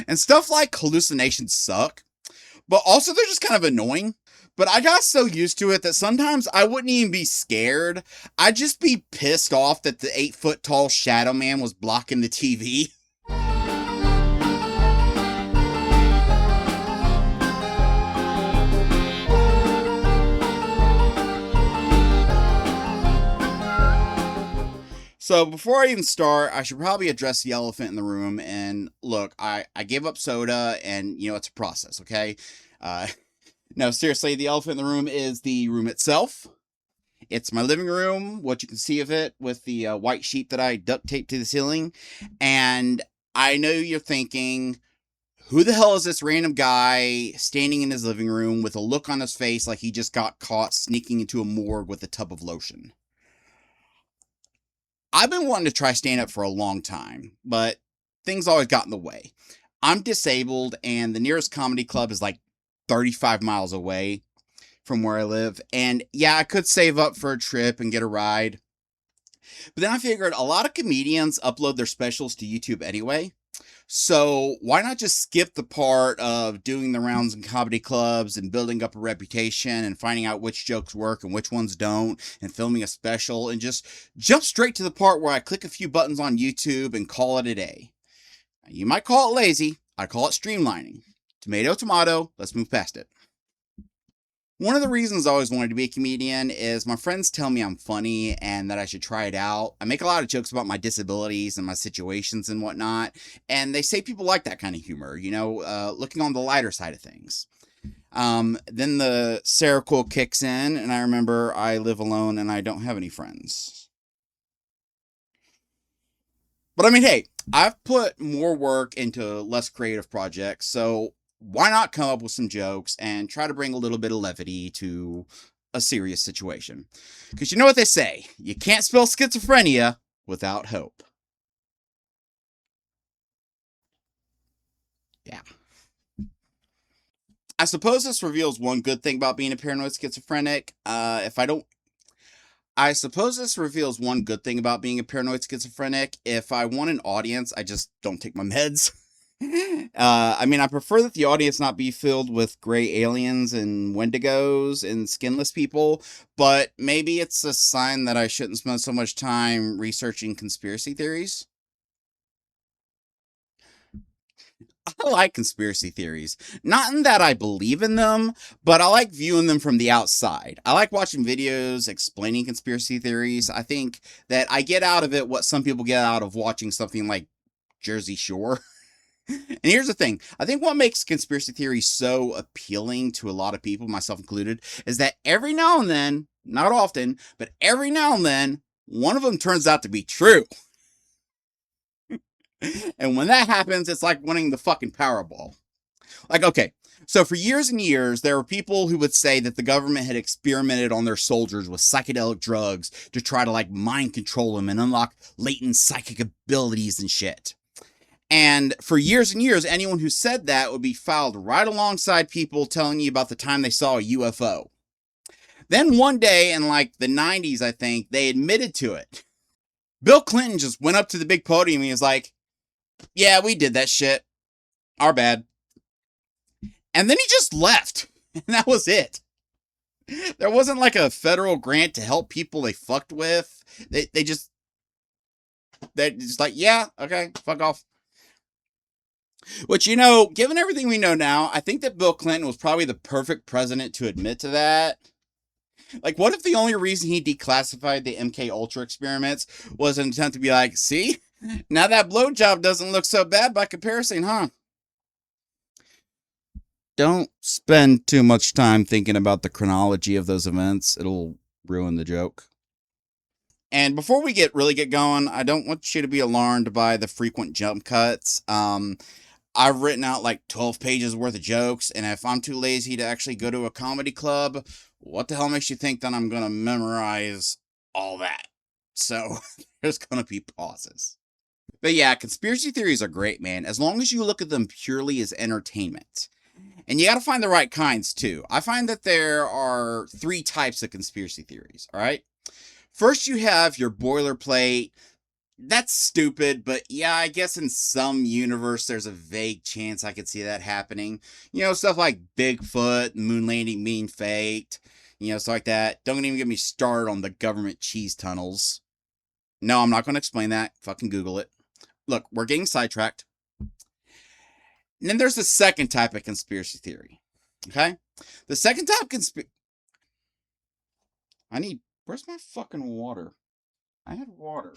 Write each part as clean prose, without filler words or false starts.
And stuff like hallucinations suck, but also they're just kind of annoying. But I got so used to it that sometimes I wouldn't even be scared. I'd just be pissed off that the 8-foot tall shadow man was blocking the TV. So before I even start, I should probably address the elephant in the room. And look, I gave up soda, and it's a process, okay? Uh, no, seriously, the elephant in the room is the room itself. It's my living room, what you can see of it with the white sheet that I duct taped to the ceiling. And I know you're thinking, who the hell is this random guy standing in his living room with a look on his face like he just got caught sneaking into a morgue with a tub of lotion? I've been wanting to try stand-up for a long time, but things always got in the way. I'm disabled, and the nearest comedy club is like 35 miles away from where I live. And yeah, I could save up for a trip and get a ride. But then I figured a lot of comedians upload their specials to YouTube anyway. So why not just skip the part of doing the rounds in comedy clubs and building up a reputation and finding out which jokes work and which ones don't and filming a special and just jump straight to the part where I click a few buttons on YouTube and call it a day. You might call it lazy. I call it streamlining. Tomato, tomato. Let's move past it. One of the reasons I always wanted to be a comedian is my friends tell me I'm funny and that I should try it out. I make a lot of jokes about my disabilities and my situations and whatnot, and they say people like that kind of humor, looking on the lighter side of things. Then the Seroquel kicks in, and I remember I live alone and I don't have any friends. But I mean, hey, I've put more work into less creative projects, so why not come up with some jokes and try to bring a little bit of levity to a serious situation? Because you know what they say, you can't spell schizophrenia without hope. Yeah. I suppose this reveals one good thing about being a paranoid schizophrenic. I suppose this reveals one good thing about being a paranoid schizophrenic. If I want an audience, I just don't take my meds. I prefer that the audience not be filled with gray aliens and wendigos and skinless people, but maybe it's a sign that I shouldn't spend so much time researching conspiracy theories. I like conspiracy theories. Not in that I believe in them, but I like viewing them from the outside. I like watching videos explaining conspiracy theories. I think that I get out of it what some people get out of watching something like Jersey Shore. And here's the thing. I think what makes conspiracy theories so appealing to a lot of people, myself included, is that every now and then, not often, but every now and then, one of them turns out to be true. And when that happens, it's like winning the fucking Powerball. Like, okay, so for years and years, there were people who would say that the government had experimented on their soldiers with psychedelic drugs to try to, mind control them and unlock latent psychic abilities and shit. And for years and years, anyone who said that would be filed right alongside people telling you about the time they saw a UFO. Then one day in the 90s, I think, they admitted to it. Bill Clinton just went up to the big podium and he was like, yeah, we did that shit. Our bad. And then he just left. And that was it. There wasn't a federal grant to help people they fucked with. They're just like, yeah, okay, fuck off. Which, given everything we know now, I think that Bill Clinton was probably the perfect president to admit to that. What if the only reason he declassified the MK Ultra experiments was an attempt to be like, see? Now that blowjob doesn't look so bad by comparison, huh? Don't spend too much time thinking about the chronology of those events. It'll ruin the joke. And before we really get going, I don't want you to be alarmed by the frequent jump cuts. I've written out 12 pages worth of jokes, and if I'm too lazy to actually go to a comedy club, what the hell makes you think that I'm going to memorize all that? So there's going to be pauses. But yeah, conspiracy theories are great, man, as long as you look at them purely as entertainment. And you got to find the right kinds, too. I find that there are 3 types of conspiracy theories, all right? First, you have your boilerplate, That's stupid, but yeah, I guess in some universe there's a vague chance I could see that happening. Stuff like Bigfoot, moon landing being faked, stuff like that. Don't even get me started on the government cheese tunnels. No, I'm not going to explain that. Fucking Google it. Look, we're getting sidetracked. And then there's the second type of conspiracy theory. Okay? The second type of conspiracy... Where's my fucking water? I had water.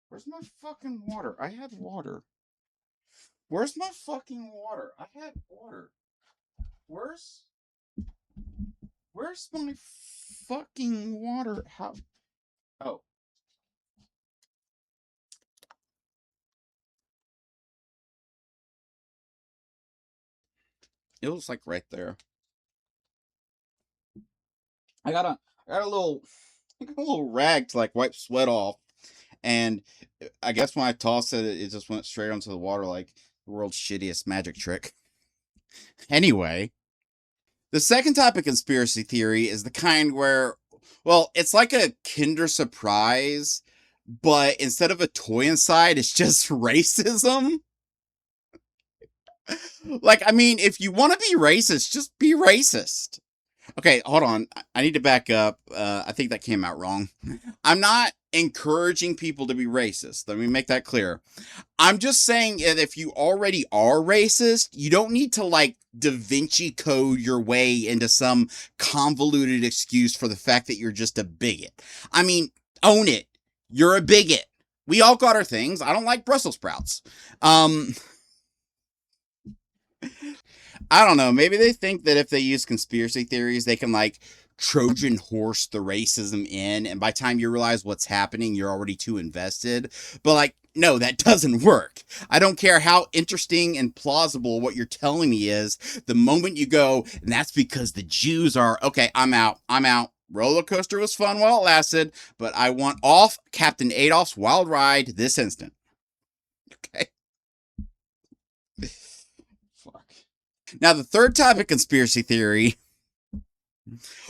Where's my fucking water? I had water. Where's my fucking water? I had water. Where's my fucking water? How? Oh. It was like right there. I got a little rag to like wipe sweat off, and I guess when I tossed it, it just went straight onto the water like the world's shittiest magic trick. Anyway, the second type of conspiracy theory is the kind where, well, it's like a Kinder Surprise, but instead of a toy inside, it's just racism. Like, I mean, if you want to be racist, just be racist. Okay, hold on. I need to back up. I think that came out wrong. I'm not encouraging people to be racist. Let me make that clear. I'm just saying that if you already are racist, you don't need to like Da Vinci code your way into some convoluted excuse for the fact that you're just a bigot. I mean, own it. You're a bigot. We all got our things. I don't like Brussels sprouts. I don't know. Maybe they think that if they use conspiracy theories, they can like Trojan horse the racism in, and by the time you realize what's happening, you're already too invested. But like, no, that doesn't work. I don't care how interesting and plausible what you're telling me is. The moment you go, and that's because the Jews are, okay, I'm out. Roller coaster was fun while it lasted, but I want off Captain Adolf's wild ride this instant. Okay. Fuck. Now, the third type of conspiracy theory.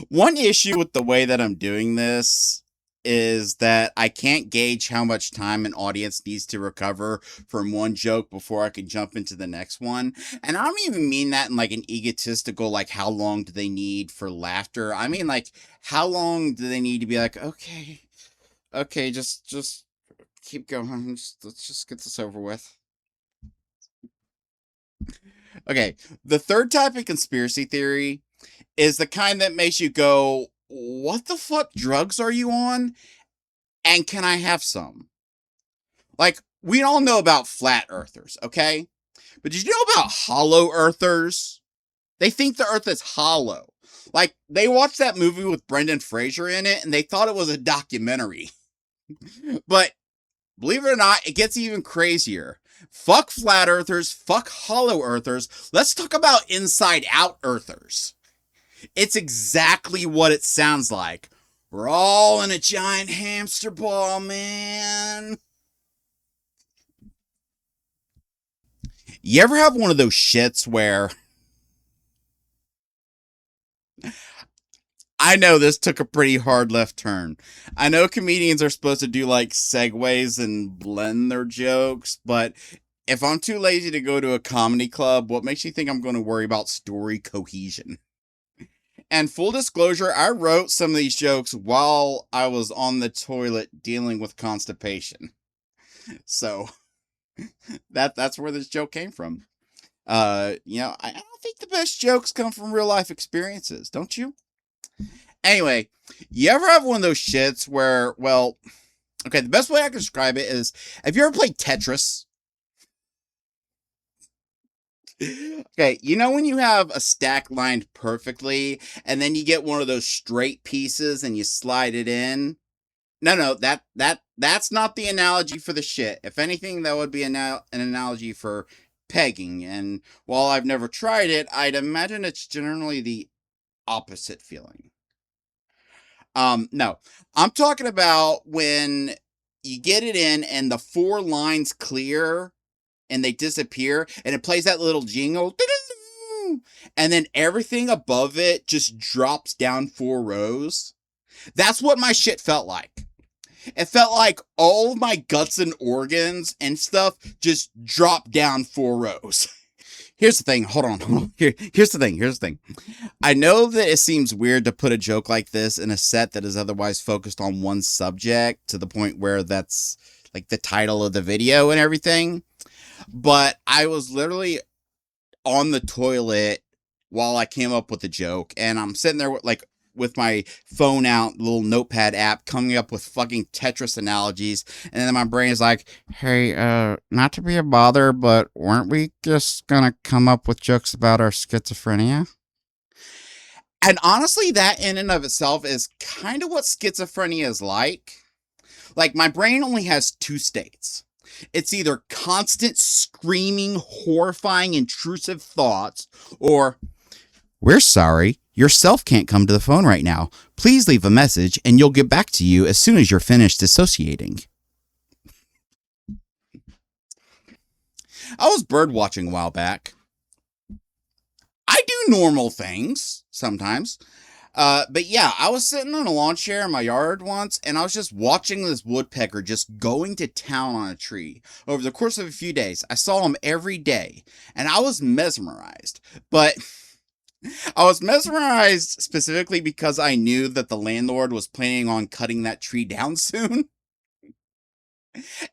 One issue with the way that I'm doing this is that I can't gauge how much time an audience needs to recover from one joke before I can jump into the next one. And I don't even mean that in like an egotistical, like how long do they need for laughter? I mean like how long do they need to be like, okay, just keep going. Let's just get this over with. Okay, the third type of conspiracy theory is the kind that makes you go, what the fuck drugs are you on? And can I have some? Like, we all know about flat earthers, okay? But did you know about hollow earthers? They think the earth is hollow. Like, they watched that movie with Brendan Fraser in it, and they thought it was a documentary. But, believe it or not, it gets even crazier. Fuck flat earthers, fuck hollow earthers. Let's talk about inside out earthers. It's exactly what it sounds like. We're all in a giant hamster ball, man. You ever have one of those shits where... I know this took a pretty hard left turn. I know comedians are supposed to do like segues and blend their jokes, but if I'm too lazy to go to a comedy club, what makes you think I'm going to worry about story cohesion? And full disclosure, I wrote some of these jokes while I was on the toilet dealing with constipation. So that's where this joke came from. I don't think the best jokes come from real life experiences, don't you? Anyway, you ever have one of those shits where, well, okay, the best way I can describe it is, have you ever played Tetris? Okay, you know when you have a stack lined perfectly, and then you get one of those straight pieces and you slide it in? No, that's not the analogy for the shit. If anything, that would be an analogy for pegging, and while I've never tried it, I'd imagine it's generally the opposite feeling. No, I'm talking about when you get it in and the four lines clear and they disappear and it plays that little jingle and then everything above it just drops down 4 rows. That's what my shit felt like. It felt like all of my guts and organs and stuff just dropped down 4 rows. Here's the thing. Hold on. Here's the thing. I know that it seems weird to put a joke like this in a set that is otherwise focused on one subject to the point where that's like the title of the video and everything. But I was literally on the toilet while I came up with the joke, and I'm sitting there with my phone out, little notepad app, coming up with fucking Tetris analogies, and then my brain is like, hey, not to be a bother, but weren't we just gonna come up with jokes about our schizophrenia? And honestly, that in and of itself is kind of what schizophrenia is like. Like, my brain only has 2 states. It's either constant screaming, horrifying, intrusive thoughts, or, we're sorry, your self can't come to the phone right now. Please leave a message and you'll get back to you as soon as you're finished dissociating. I was bird watching a while back. I do normal things sometimes. But yeah, I was sitting on a lawn chair in my yard once, and I was just watching this woodpecker just going to town on a tree. Over the course of a few days, I saw him every day, and I was mesmerized. But I was mesmerized specifically because I knew that the landlord was planning on cutting that tree down soon.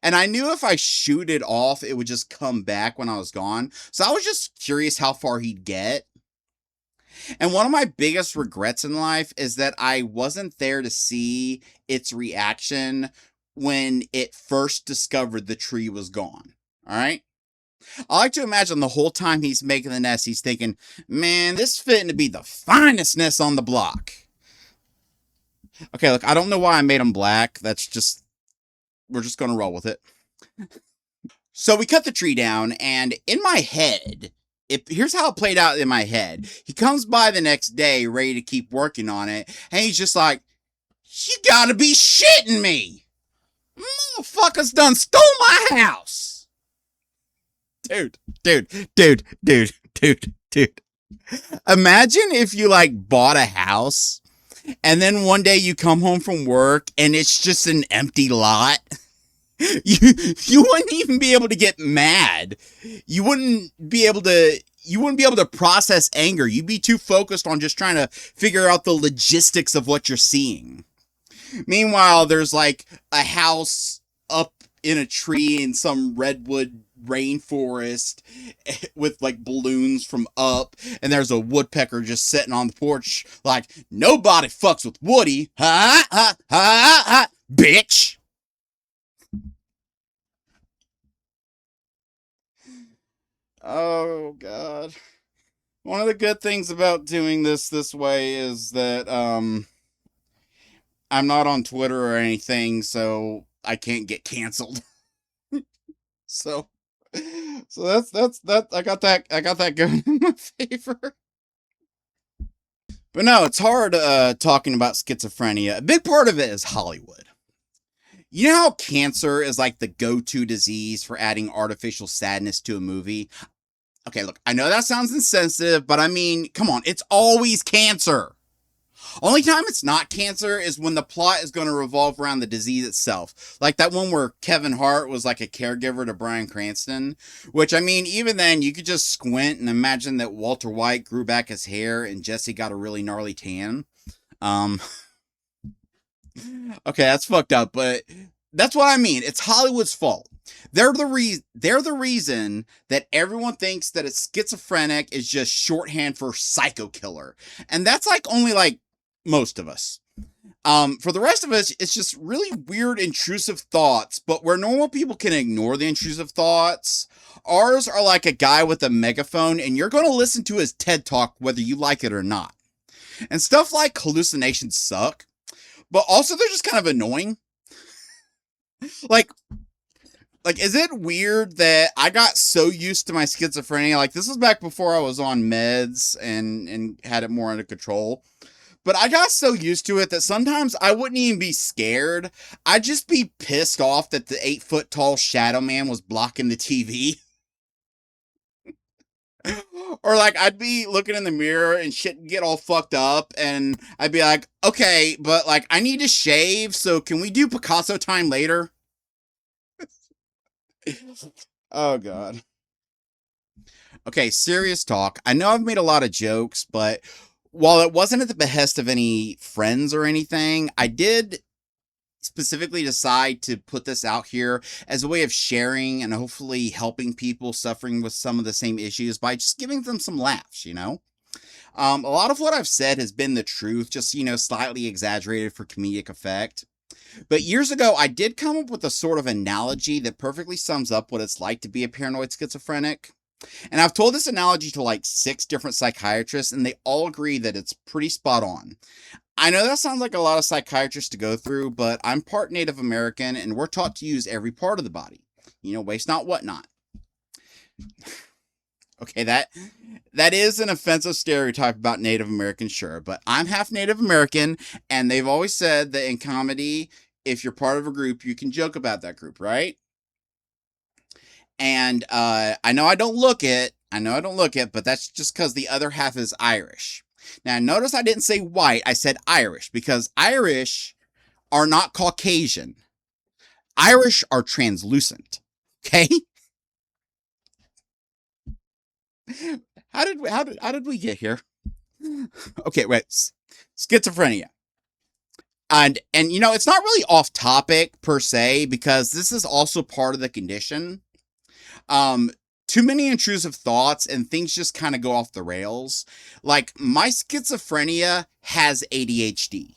And I knew if I shoot it off, it would just come back when I was gone. So I was just curious how far he'd get. And one of my biggest regrets in life is that I wasn't there to see its reaction when it first discovered the tree was gone. All right? I like to imagine the whole time he's making the nest, he's thinking, man, this fitting to be the finest nest on the block. Okay, look, I don't know why I made him black. We're just going to roll with it. So we cut the tree down, and in my head, here's how it played out in my head. He comes by the next day ready to keep working on it, and he's just like, you gotta be shitting me. Motherfuckers done stole my house. Dude. Imagine if you bought a house, and then one day you come home from work, and it's just an empty lot. You wouldn't even be able to get mad. You wouldn't be able to process anger. You'd be too focused on just trying to figure out the logistics of what you're seeing. Meanwhile, there's a house up in a tree in some redwood rainforest with balloons from up, and there's a woodpecker just sitting on the porch nobody fucks with Woody. Ha ha ha ha, bitch. Oh, God. One of the good things about doing this way is that I'm not on Twitter or anything, so I can't get canceled. so that's I got that going in my favor. But no, it's hard talking about schizophrenia. A big part of it is Hollywood. You know how cancer is the go-to disease for adding artificial sadness to a movie? Okay, look, I know that sounds insensitive, but I mean, come on, it's always cancer. Only time it's not cancer is when the plot is going to revolve around the disease itself. Like that one where Kevin Hart was a caregiver to Bryan Cranston, which, I mean, even then, you could just squint and imagine that Walter White grew back his hair and Jesse got a really gnarly tan. Okay, that's fucked up, but that's what I mean. It's Hollywood's fault. They're the reason that everyone thinks that a schizophrenic is just shorthand for psycho killer. And that's only most of us. For the rest of us, it's just really weird, intrusive thoughts. But where normal people can ignore the intrusive thoughts, ours are like a guy with a megaphone, and you're going to listen to his TED Talk whether you like it or not. And stuff like hallucinations suck, but also they're just kind of annoying. Is it weird that I got so used to my schizophrenia? This was back before I was on meds and had it more under control. But I got so used to it that sometimes I wouldn't even be scared. I'd just be pissed off that the 8-foot tall shadow man was blocking the TV. Or like I'd be looking in the mirror and shit get all fucked up, and I'd be like, okay, but like I need to shave, so can we do Picasso time later? Oh god. Okay, serious talk. I know I've made a lot of jokes, but while it wasn't at the behest of any friends or anything, I did specifically decide to put this out here as a way of sharing and hopefully helping people suffering with some of the same issues by just giving them some laughs, you know? A lot of what I've said has been the truth, just, slightly exaggerated for comedic effect. But years ago, I did come up with a sort of analogy that perfectly sums up what it's like to be a paranoid schizophrenic. And I've told this analogy to like 6 different psychiatrists, and they all agree that it's pretty spot on. I know that sounds like a lot of psychiatrists to go through, but I'm part Native American, and we're taught to use every part of the body. Waste not, what not. Okay, that is an offensive stereotype about Native Americans, sure, but I'm half Native American, and they've always said that in comedy, if you're part of a group, you can joke about that group, right? And I know I don't look it, but that's just because the other half is Irish. Now, notice I didn't say white, I said Irish, because Irish are not Caucasian. Irish are translucent, okay? How did we get here? Okay, wait. Schizophrenia. And it's not really off topic per se, because this is also part of the condition. Too many intrusive thoughts and things just kind of go off the rails. Like, my schizophrenia has ADHD.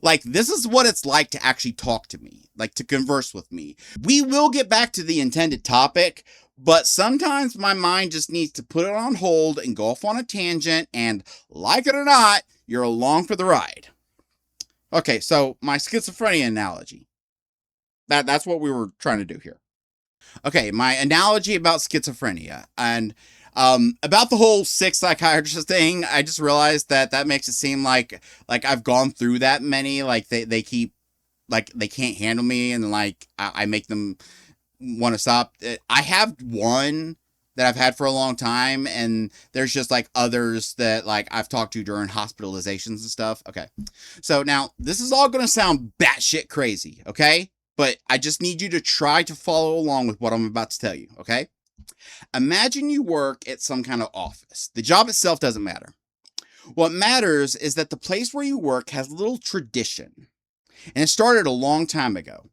Like, this is what it's like to actually talk to me, like to converse with me. We will get back to the intended topic, but sometimes my mind just needs to put it on hold and go off on a tangent, and like it or not, you're along for the ride. Okay, so my schizophrenia analogy. That's what we were trying to do here. Okay, my analogy about schizophrenia, and about the whole 6 psychiatrist thing, I just realized that makes it seem like I've gone through that many, like they keep, like they can't handle me, and like I make them want to stop. I have one that I've had for a long time, and there's just like others that like I've talked to during hospitalizations and stuff. Okay, so now this is all gonna sound batshit crazy, okay? But I just need you to try to follow along with what I'm about to tell you, okay? Imagine you work at some kind of office. The job itself doesn't matter. What matters is that the place where you work has a little tradition. And it started a long time ago.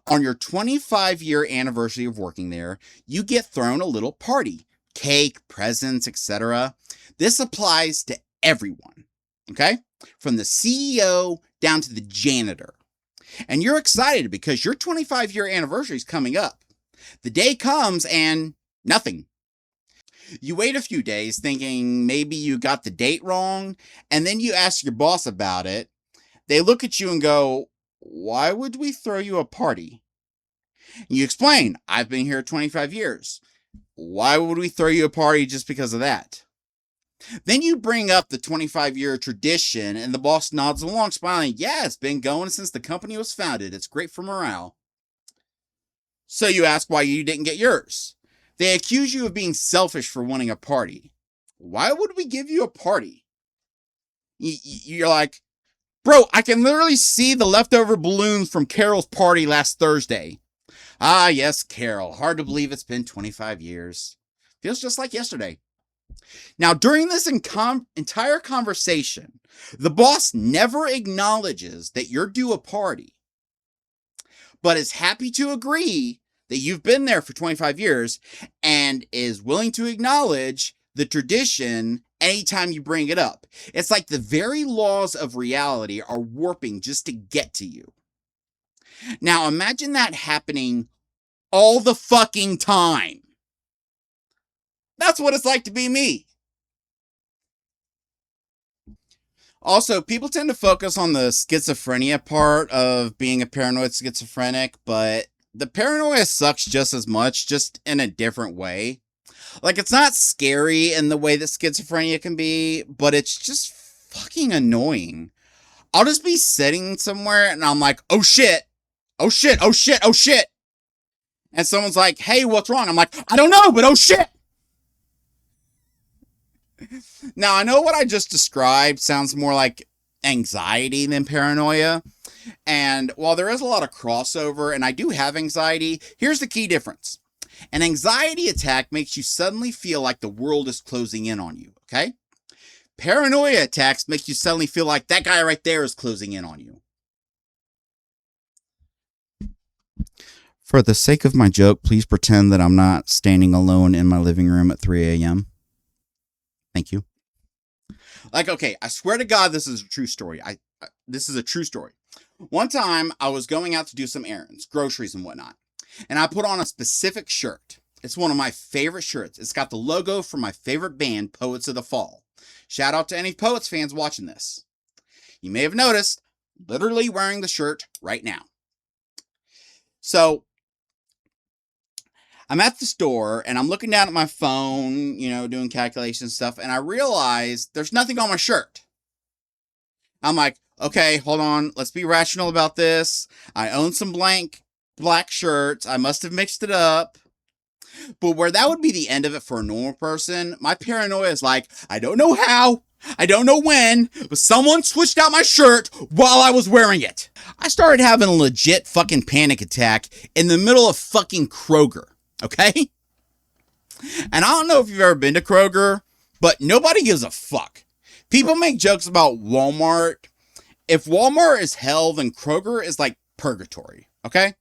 On your 25-year anniversary of working there, you get thrown a little party. Cake, presents, etc. This applies to everyone, okay? From the CEO down to the janitor. And you're excited because your 25-year anniversary is coming up. The day comes and nothing. You wait a few days thinking maybe you got the date wrong, and then you ask your boss about it. They look at you and go, "Why would we throw you a party?" And you explain, "I've been here 25 years. Why would we throw you a party just because of that?" Then you bring up the 25-year tradition, and the boss nods along, smiling. "Yeah, it's been going since the company was founded. It's great for morale." So you ask why you didn't get yours. They accuse you of being selfish for wanting a party. "Why would we give you a party?" You're like, "Bro, I can literally see the leftover balloons from Carol's party last Thursday." "Ah, yes, Carol. Hard to believe it's been 25 years. Feels just like yesterday." Now, during this entire conversation, the boss never acknowledges that you're due a party, but is happy to agree that you've been there for 25 years and is willing to acknowledge the tradition anytime you bring it up. It's like the very laws of reality are warping just to get to you. Now, imagine that happening all the fucking time. That's what it's like to be me. Also, people tend to focus on the schizophrenia part of being a paranoid schizophrenic, but the paranoia sucks just as much, just in a different way. Like, it's not scary in the way that schizophrenia can be, but it's just fucking annoying. I'll just be sitting somewhere and I'm like, "Oh shit, oh shit, oh shit, oh shit." And someone's like, "Hey, what's wrong?" I'm like, "I don't know, but oh shit." Now, I know what I just described sounds more like anxiety than paranoia. And while there is a lot of crossover, and I do have anxiety, here's the key difference. An anxiety attack makes you suddenly feel like the world is closing in on you, okay? Paranoia attacks make you suddenly feel like that guy right there is closing in on you. For the sake of my joke, please pretend that I'm not standing alone in my living room at 3 a.m. Thank you. Like, okay, I swear to God, this is a true story. This is a true story. One time, I was going out to do some errands, groceries and whatnot, and I put on a specific shirt. It's one of my favorite shirts. It's got the logo from my favorite band, Poets of the Fall. Shout out to any Poets fans watching this. You may have noticed, literally wearing the shirt right now. So, I'm at the store, and I'm looking down at my phone, doing calculations and stuff, and I realize there's nothing on my shirt. I'm like, okay, hold on, let's be rational about this. I own some black shirts. I must have mixed it up. But where that would be the end of it for a normal person, my paranoia is like, I don't know how, I don't know when, but someone switched out my shirt while I was wearing it. I started having a legit fucking panic attack in the middle of fucking Kroger, okay? And I don't know if you've ever been to Kroger, but nobody gives a fuck. People make jokes about Walmart. If Walmart is hell, then Kroger is like purgatory, okay?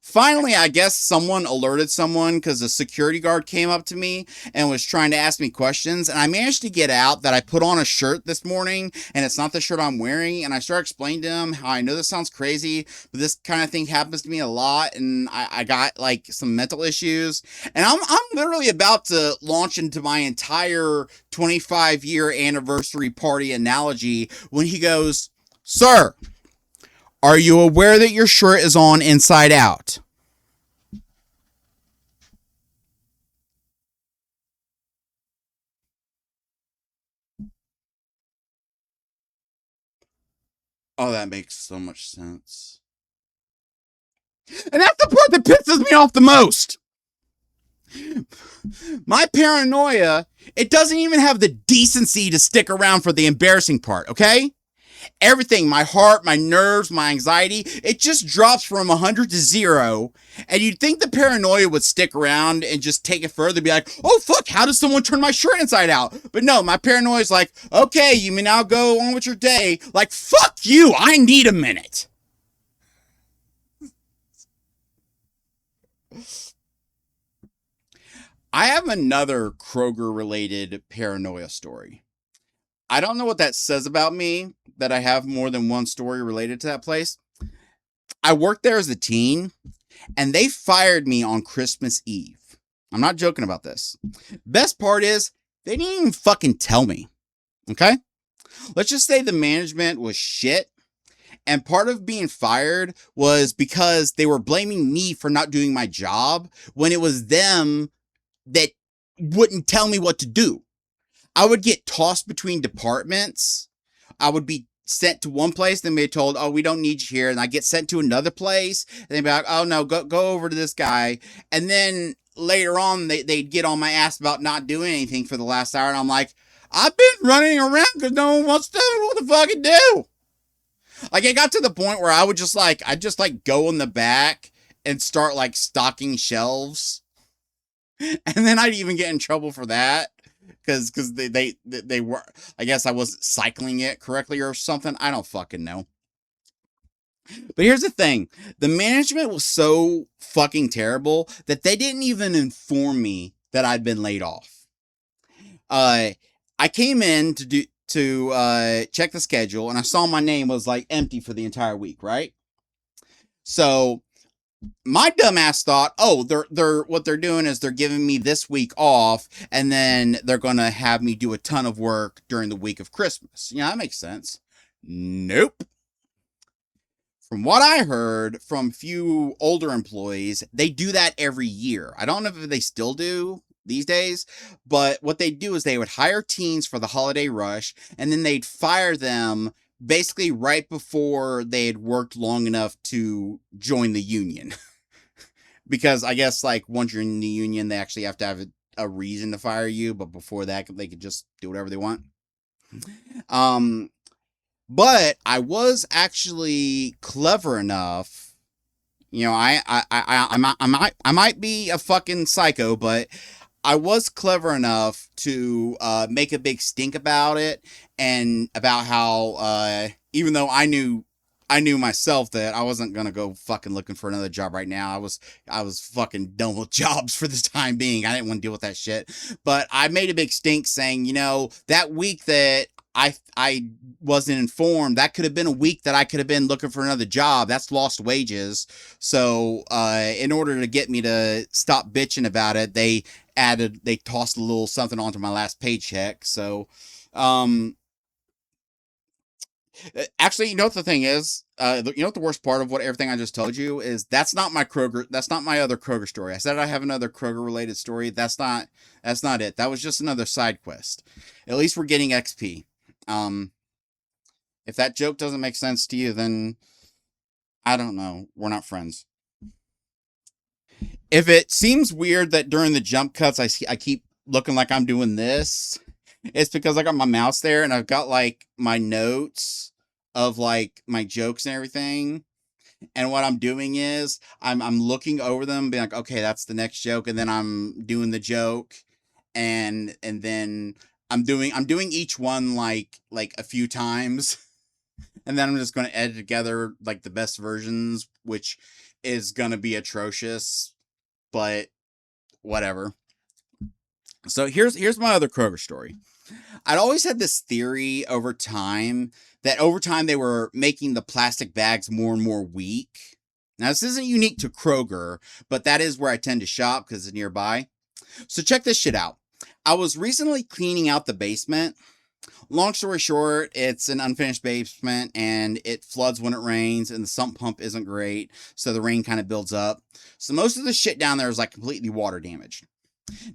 Finally, I guess someone alerted someone because a security guard came up to me and was trying to ask me questions. And I managed to get out that I put on a shirt this morning and it's not the shirt I'm wearing. And I started explaining to him how I know this sounds crazy, but this kind of thing happens to me a lot. And I got like some mental issues. And I'm literally about to launch into my entire 25-year anniversary party analogy when he goes, "Sir, are you aware that your shirt is on inside out?" Oh, that makes so much sense. And that's the part that pisses me off the most. My paranoia, it doesn't even have the decency to stick around for the embarrassing part, okay? Everything, my heart, my nerves, my anxiety, it just drops from 100 to 0. And you'd think the paranoia would stick around and just take it further, be like, oh fuck, how does someone turn my shirt inside out? But no, my paranoia is like, okay, you may now go on with your day. Like, fuck you, I need a minute. I have another Kroger-related paranoia story. I don't know what that says about me, that I have more than one story related to that place. I worked there as a teen, and they fired me on Christmas Eve. I'm not joking about this. Best part is, they didn't even fucking tell me. Okay? Let's just say the management was shit, and part of being fired was because they were blaming me for not doing my job when it was them that wouldn't tell me what to do. I would get tossed between departments. I would be sent to one place, then be told, oh, we don't need you here. And I get sent to another place, and they'd be like, oh, no, go over to this guy. And then later on, they'd get on my ass about not doing anything for the last hour. And I'm like, I've been running around because no one wants to tell me what the fucking do. Like, it got to the point where I'd just go in the back and start like stocking shelves. And then I'd even get in trouble for that. Because they were, I guess I wasn't cycling it correctly or something. I don't fucking know. But here's the thing. The management was so fucking terrible that they didn't even inform me that I'd been laid off. I came in to check the schedule, and I saw my name was like empty for the entire week, right? So my dumbass thought, oh, they're what they're doing is they're giving me this week off, and then they're gonna have me do a ton of work during the week of Christmas. Yeah, that makes sense. Nope. From what I heard from a few older employees, they do that every year. I don't know if they still do these days, but what they do is they would hire teens for the holiday rush, and then they'd fire them basically right before they had worked long enough to join the union. Because I guess like once you're in the union, they actually have to have a reason to fire you, but before that, they could just do whatever they want. Um, but I was actually clever enough. I might be a fucking psycho, but I was clever enough to make a big stink about it, and about how even though I knew myself that I wasn't gonna go fucking looking for another job right now. I was fucking done with jobs for the time being. I didn't want to deal with that shit. But I made a big stink saying, that week that I wasn't informed, that could have been a week that I could have been looking for another job. That's lost wages. So in order to get me to stop bitching about it, they tossed a little something onto my last paycheck. So actually, you know what the thing is? You know what the worst part of what everything I just told you is? That's not my Kroger. That's not my other Kroger story. I said I have another Kroger related story. That's not it. That was just another side quest. At least we're getting XP. If that joke doesn't make sense to you, then I don't know. We're not friends. If it seems weird that during the jump cuts I keep looking like I'm doing this, it's because I got my mouse there and I've got like my notes of like my jokes and everything. And what I'm doing is I'm looking over them, being like, okay, that's the next joke, and then I'm doing the joke, and then I'm doing each one like a few times, and then I'm just going to edit together like the best versions, which is going to be atrocious, but whatever. So here's my other Kroger story. I'd always had this theory over time that over time they were making the plastic bags more and more weak. Now, this isn't unique to Kroger, but that is where I tend to shop because it's nearby. So check this shit out. I was recently cleaning out the basement. Long story short, it's an unfinished basement and it floods when it rains and the sump pump isn't great. So the rain kind of builds up. So most of the shit down there is like completely water damaged.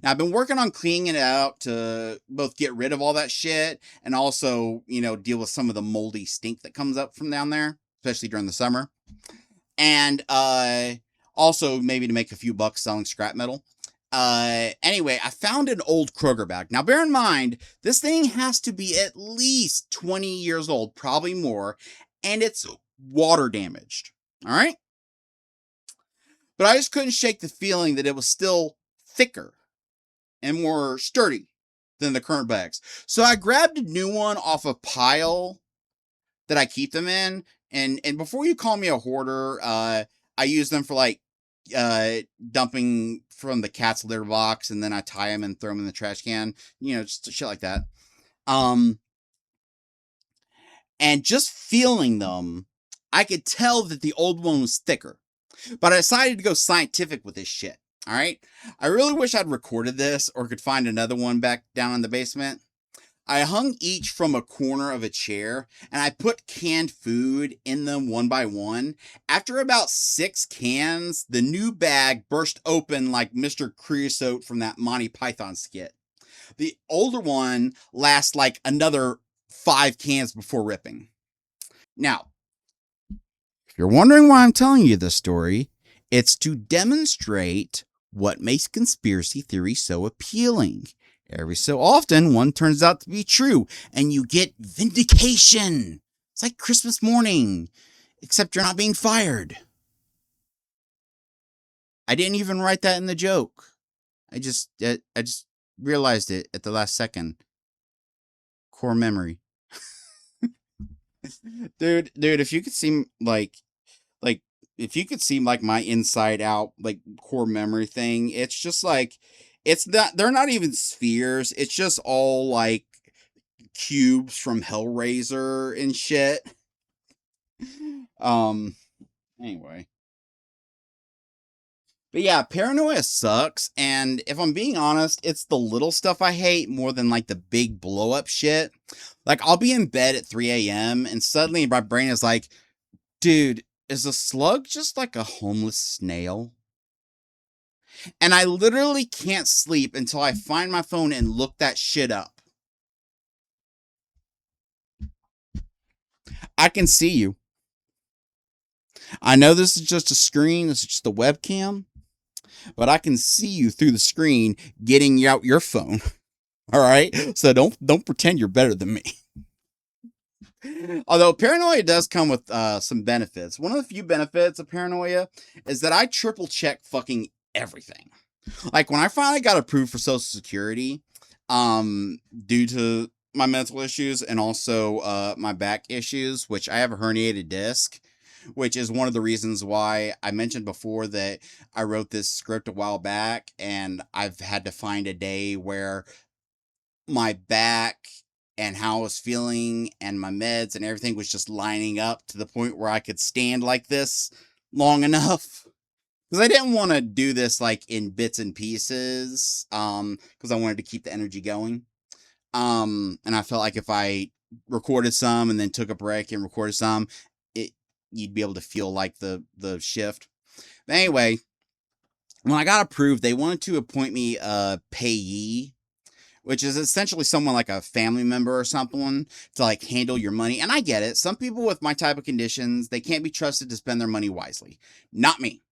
Now, I've been working on cleaning it out to both get rid of all that shit and also, deal with some of the moldy stink that comes up from down there, especially during the summer. And also maybe to make a few bucks selling scrap metal. Anyway, I found an old Kroger bag. Now, bear in mind, this thing has to be at least 20 years old, probably more, and it's water damaged. All right? But I just couldn't shake the feeling that it was still thicker and more sturdy than the current bags. So I grabbed a new one off a pile that I keep them in. And before you call me a hoarder, I use them for like dumping from the cat's litter box, and then I tie them and throw them in the trash can. Just shit like that. And just feeling them, I could tell that the old one was thicker. But I decided to go scientific with this shit. All right. I really wish I'd recorded this or could find another one back down in the basement. I hung each from a corner of a chair and I put canned food in them one by one. After about 6 cans, the new bag burst open like Mr. Creosote from that Monty Python skit. The older one lasts like another 5 cans before ripping. Now, if you're wondering why I'm telling you this story, it's to demonstrate what makes conspiracy theories so appealing. Every so often, one turns out to be true, and you get vindication. It's like Christmas morning, except you're not being fired. I didn't even write that in the joke. I just realized it at the last second. Core memory. Dude, if you could see if you could see like my inside out like core memory thing, it's just like they're not even spheres. It's just all like cubes from Hellraiser and shit. Anyway. But yeah, paranoia sucks, and if I'm being honest, it's the little stuff I hate more than like the big blow up shit. Like I'll be in bed at 3 a.m. and suddenly my brain is like, dude, is a slug just like a homeless snail? And I literally can't sleep until I find my phone and look that shit up. I can see you. I know this is just a screen, this is just a webcam, but I can see you through the screen getting out your phone. All right, so don't pretend you're better than me. Although paranoia does come with some benefits. One of the few benefits of paranoia is that I triple check fucking everything. Like when I finally got approved for Social Security, due to my mental issues and also my back issues, which I have a herniated disc, which is one of the reasons why I mentioned before that I wrote this script a while back, and I've had to find a day where my back and how I was feeling and my meds and everything was just lining up to the point where I could stand like this long enough. Because I didn't want to do this like in bits and pieces, because I wanted to keep the energy going. And I felt like if I recorded some and then took a break and recorded some, you'd be able to feel like the shift. But anyway, when I got approved, they wanted to appoint me a payee, which is essentially someone like a family member or something to like handle your money. And I get it. Some people with my type of conditions, they can't be trusted to spend their money wisely. Not me.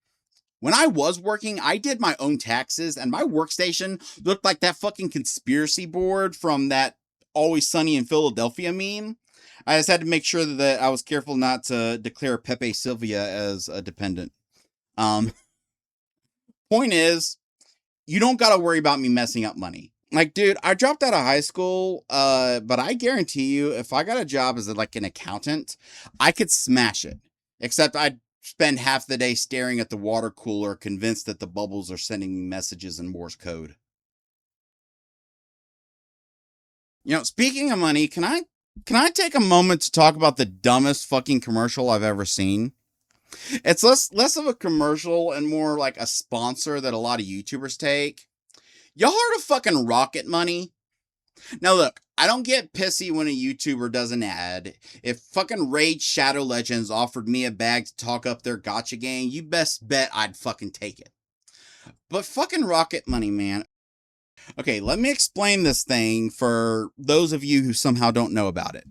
When I was working, I did my own taxes, and my workstation looked like that fucking conspiracy board from that Always Sunny in Philadelphia meme. I just had to make sure that I was careful not to declare Pepe Sylvia as a dependent. Point is, you don't gotta worry about me messing up money. Like, dude, I dropped out of high school, but I guarantee you, if I got a job as like an accountant, I could smash it. Except I'd spend half the day staring at the water cooler, convinced that the bubbles are sending me messages in Morse code. You know, speaking of money, can I take a moment to talk about the dumbest fucking commercial I've ever seen? It's less of a commercial and more like a sponsor that a lot of YouTubers take. Y'all heard of fucking Rocket Money? Now look, I don't get pissy when a YouTuber does an ad. If fucking Raid Shadow Legends offered me a bag to talk up their gotcha game, you best bet I'd fucking take it. But fucking Rocket Money, man. Okay, let me explain this thing for those of you who somehow don't know about it.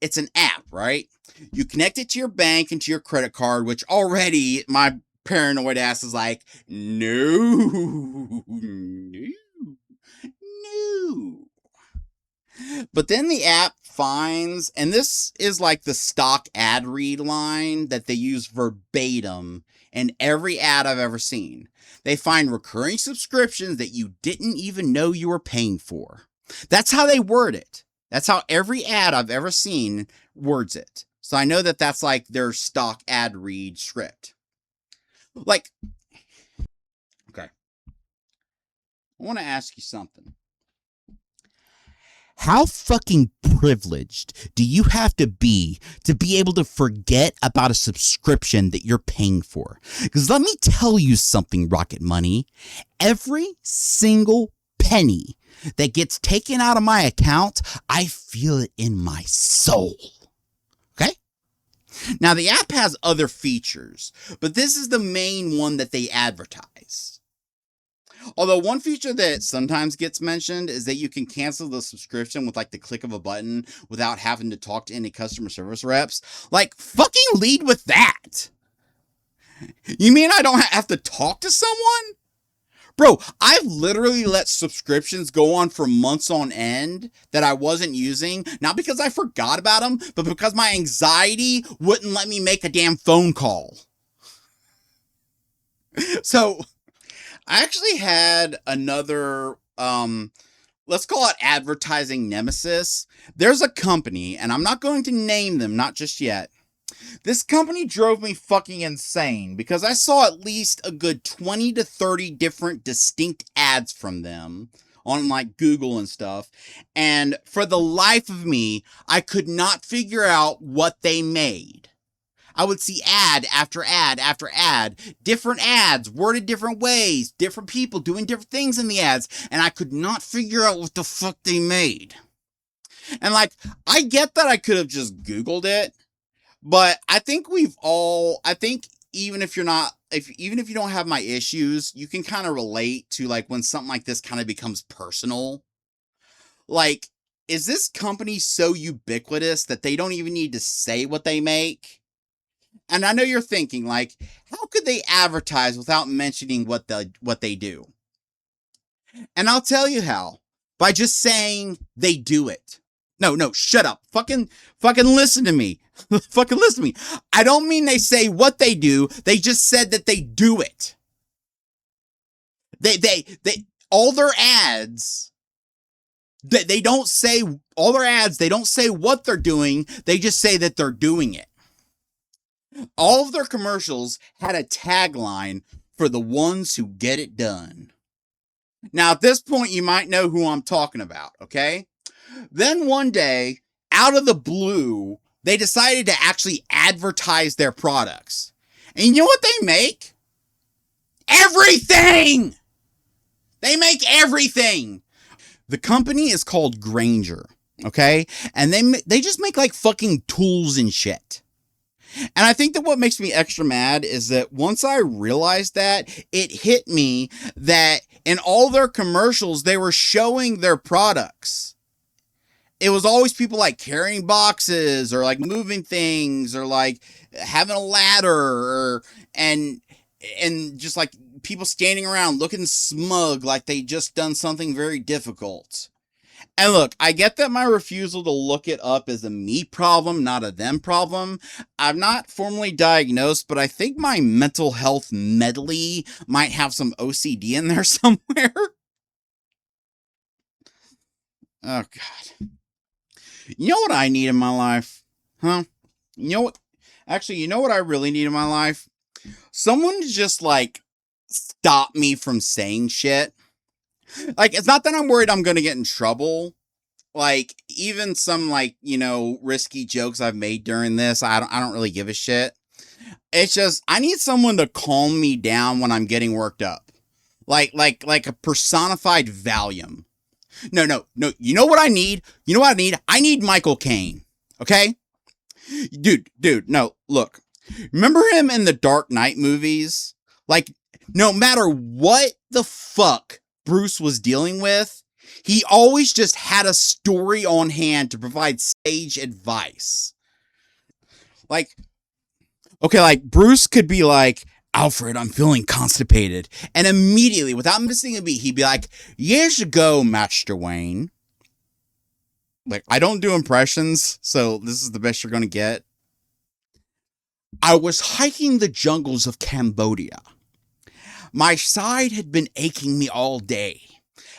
It's an app, right? You connect it to your bank and to your credit card, which already my paranoid ass is like, no. But then the app finds, and this is like the stock ad read line that they use verbatim in every ad I've ever seen. They find recurring subscriptions that you didn't even know you were paying for. That's how they word it. That's how every ad I've ever seen words it. So I know that that's like their stock ad read script. Like, okay. I want to ask you something. How fucking privileged do you have to be able to forget about a subscription that you're paying for? Because let me tell you something, Rocket Money. Every single penny that gets taken out of my account, I feel it in my soul. Okay? Now, the app has other features, but this is the main one that they advertise. Although one feature that sometimes gets mentioned is that you can cancel the subscription with like the click of a button without having to talk to any customer service reps. Like, fucking lead with that. You mean I don't have to talk to someone? Bro, I've literally let subscriptions go on for months on end that I wasn't using, not because I forgot about them, but because my anxiety wouldn't let me make a damn phone call. So I actually had another, let's call it advertising nemesis. There's a company, and I'm not going to name them, not just yet. This company drove me fucking insane because I saw at least a good 20 to 30 different distinct ads from them on like Google and stuff. And for the life of me, I could not figure out what they made. I would see ad after ad after ad, different ads, worded different ways, different people doing different things in the ads, and I could not figure out what the fuck they made. And like, I get that I could have just Googled it, but I think even if you don't have my issues, you can kind of relate to like when something like this kind of becomes personal. Like, is this company so ubiquitous that they don't even need to say what they make? And I know you're thinking, like, how could they advertise without mentioning what they do? And I'll tell you how. By just saying they do it. No, shut up. Fucking listen to me. Fucking listen to me. I don't mean they say what they do. They just said that they do it. They all their ads, they don't say all their ads. They don't say what they're doing. They just say that they're doing it. All of their commercials had a tagline for the ones who get it done. Now, at this point, you might know who I'm talking about, okay? Then one day, out of the blue, they decided to actually advertise their products. And you know what they make? Everything! They make everything! The company is called Grainger, okay? And they just make like fucking tools and shit. And I think that what makes me extra mad is that once I realized that, it hit me that in all their commercials, they were showing their products. It was always people like carrying boxes or like moving things or like having a ladder and just like people standing around looking smug like they just done something very difficult. And look, I get that my refusal to look it up is a me problem, not a them problem. I'm not formally diagnosed, but I think my mental health medley might have some OCD in there somewhere. Oh, God. You know what I need in my life? Huh? You know what? Actually, you know what I really need in my life? Someone to just, like, stop me from saying shit. Like, it's not that I'm worried I'm going to get in trouble. Like, even some, like, you know, risky jokes I've made during this, I don't really give a shit. It's just, I need someone to calm me down when I'm getting worked up. Like a personified Valium. No. You know what I need? I need Michael Caine. Okay? Dude, no, look. Remember him in the Dark Knight movies? Like, no matter what the fuck Bruce was dealing with, he always just had a story on hand to provide sage advice. Like, okay, like Bruce could be like, Alfred, I'm feeling constipated. And immediately, without missing a beat, he'd be like, years ago, Master Wayne. Like, I don't do impressions, so this is the best you're going to get. I was hiking the jungles of Cambodia. My side had been aching me all day.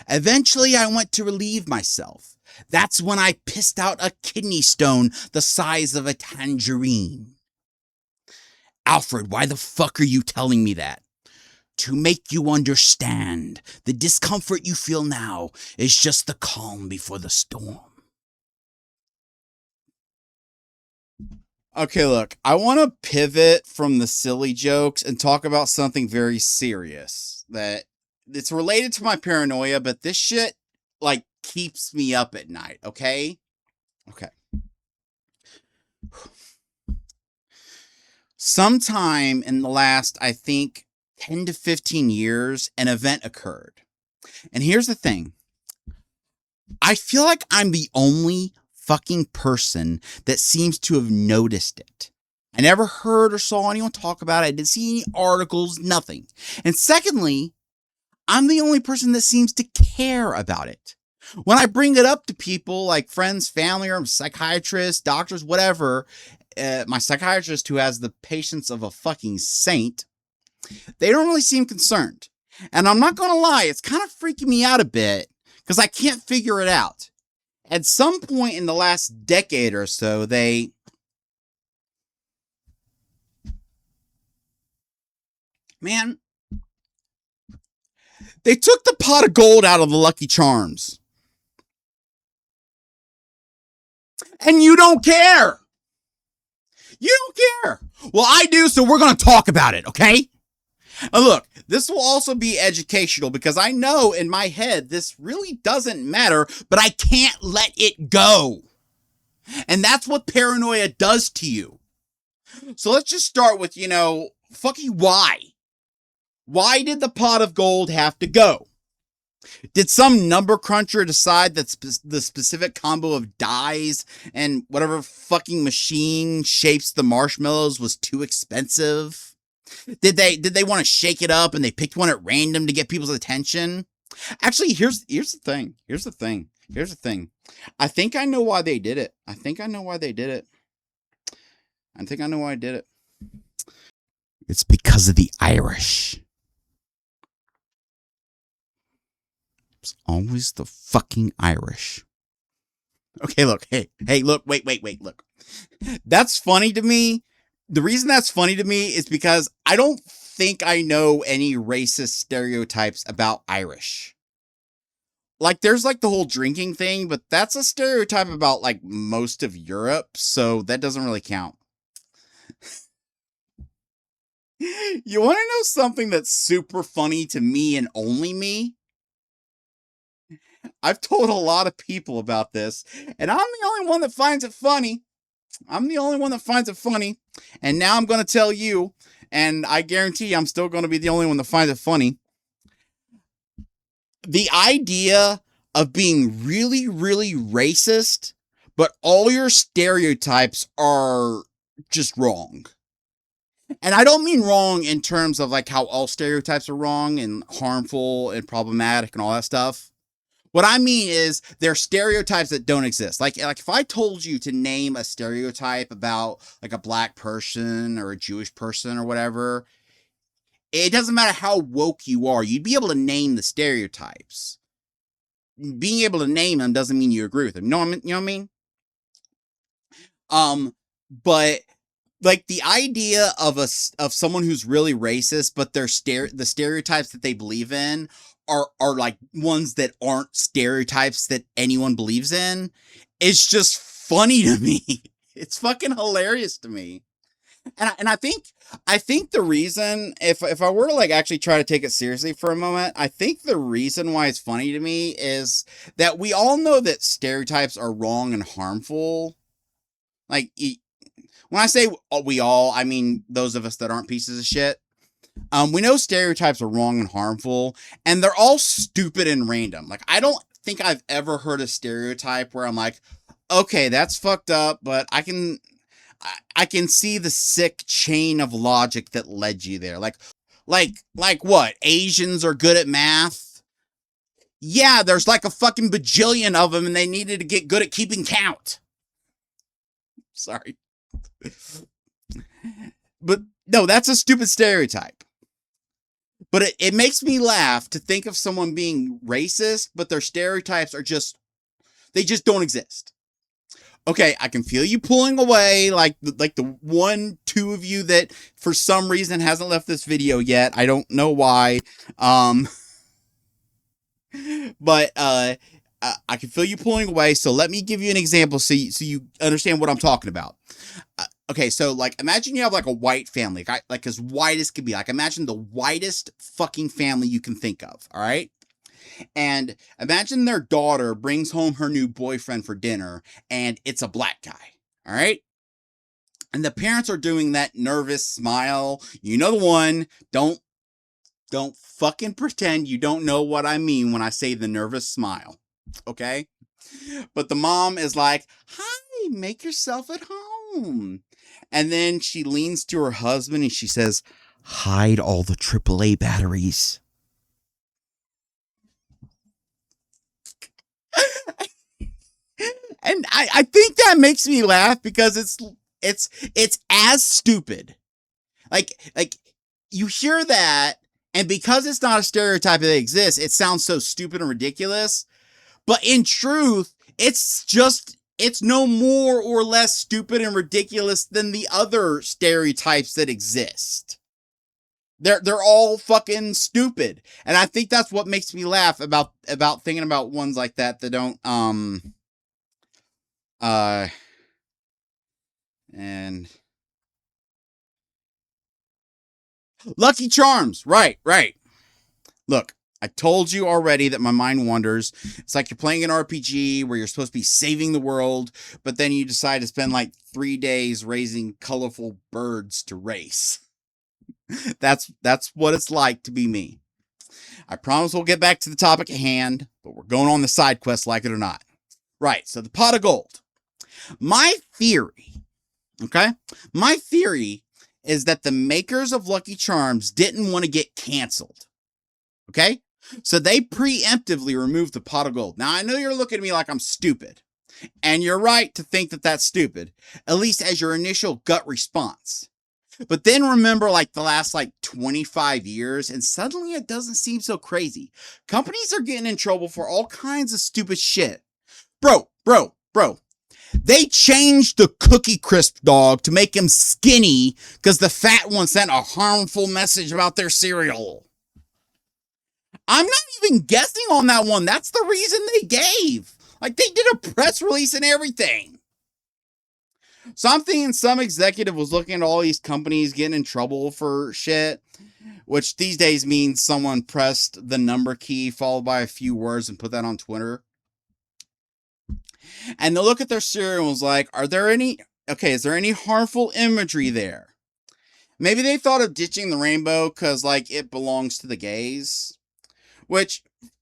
Eventually, I went to relieve myself. That's when I pissed out a kidney stone the size of a tangerine. Alfred, why the fuck are you telling me that? To make you understand, the discomfort you feel now is just the calm before the storm. Okay, look, I want to pivot from the silly jokes and talk about something very serious that it's related to my paranoia, but this shit, like, keeps me up at night, okay? Okay. Sometime in the last, I think, 10 to 15 years, an event occurred. And here's the thing. I feel like I'm the only fucking person that seems to have noticed it. I never heard or saw anyone talk about it. I didn't see any articles, nothing. And secondly, I'm the only person that seems to care about it. When I bring it up to people like friends, family, or psychiatrists, doctors, whatever, my psychiatrist who has the patience of a fucking saint, they don't really seem concerned. And I'm not going to lie, it's kind of freaking me out a bit because I can't figure it out. At some point in the last decade or so, they took the pot of gold out of the Lucky Charms. And you don't care. You don't care. Well, I do, so we're going to talk about it, okay? And look, this will also be educational because I know in my head this really doesn't matter, but I can't let it go. And that's what paranoia does to you. So let's just start with, fucking why. Why did the pot of gold have to go? Did some number cruncher decide that the specific combo of dyes and whatever fucking machine shapes the marshmallows was too expensive? Did they want to shake it up and they picked one at random to get people's attention? Actually, here's the thing. I think I know why they did it. I think I know why they did it. It's because of the Irish. It's always the fucking Irish. Okay, look. Hey, look. Wait, look. That's funny to me. The reason that's funny to me is because I don't think I know any racist stereotypes about Irish. Like, there's like the whole drinking thing, but that's a stereotype about like most of Europe, so that doesn't really count. You want to know something that's super funny to me and only me? I've told a lot of people about this, and I'm the only one that finds it funny. And now I'm going to tell you, and I guarantee I'm still going to be the only one that finds it funny. The idea of being really, really racist, but all your stereotypes are just wrong. And I don't mean wrong in terms of like how all stereotypes are wrong and harmful and problematic and all that stuff. What I mean is they're stereotypes that don't exist. Like if I told you to name a stereotype about like a black person or a Jewish person or whatever, it doesn't matter how woke you are. You'd be able to name the stereotypes. Being able to name them doesn't mean you agree with them. You know what I mean? But like the idea of someone who's really racist, but the stereotypes that they believe in are like ones that aren't stereotypes that anyone believes in. It's just funny to me. It's fucking hilarious to me. And I think the reason, if I were to like actually try to take it seriously for a moment, I think the reason why it's funny to me is that we all know that stereotypes are wrong and harmful. Like, when I say we all, I mean those of us that aren't pieces of shit. We know stereotypes are wrong and harmful, and they're all stupid and random. Like, I don't think I've ever heard a stereotype where I'm like, okay, that's fucked up, but I can see the sick chain of logic that led you there. Like what? Asians are good at math? Yeah, there's like a fucking bajillion of them, and they needed to get good at keeping count. Sorry. But no, that's a stupid stereotype. But it makes me laugh to think of someone being racist, but their stereotypes are they just don't exist. Okay, I can feel you pulling away, like the 1-2 of you that for some reason hasn't left this video yet. I don't know why. But I can feel you pulling away, so let me give you an example so you understand what I'm talking about. Okay, so like imagine you have like a white family, like as white as can be. Like imagine the whitest fucking family you can think of, all right? And imagine their daughter brings home her new boyfriend for dinner and it's a black guy, all right? And the parents are doing that nervous smile. You know the one. Don't fucking pretend you don't know what I mean when I say the nervous smile, okay? But the mom is like, "Hi, make yourself at home." And then she leans to her husband and she says, "Hide all the AAA batteries." And I think that makes me laugh because it's as stupid. Like you hear that, and because it's not a stereotype that exists, it sounds so stupid and ridiculous. But in truth, it's no more or less stupid and ridiculous than the other stereotypes that exist. They're all fucking stupid. And I think that's what makes me laugh about thinking about ones like that don't and Lucky Charms. Right. Look, I told you already that my mind wanders. It's like you're playing an RPG where you're supposed to be saving the world, but then you decide to spend like 3 days raising colorful birds to race. That's what it's like to be me. I promise we'll get back to the topic at hand, but we're going on the side quest, like it or not. Right, so the pot of gold. My theory, okay? My theory is that the makers of Lucky Charms didn't want to get canceled, okay? So they preemptively removed the pot of gold. Now, I know you're looking at me like I'm stupid, and you're right to think that that's stupid, at least as your initial gut response. But then remember like the last 25 years, and suddenly it doesn't seem so crazy. Companies are getting in trouble for all kinds of stupid shit. Bro. They changed the Cookie Crisp dog to make him skinny because the fat one sent a harmful message about their cereal. I'm not even guessing on that one. That's the reason they gave. Like, they did a press release and everything. So I'm thinking some executive was looking at all these companies getting in trouble for shit, which these days means someone pressed the number key followed by a few words and put that on Twitter. And they'll look at their cereal and was like, is there any harmful imagery there? Maybe they thought of ditching the rainbow because, it belongs to the gays. Which,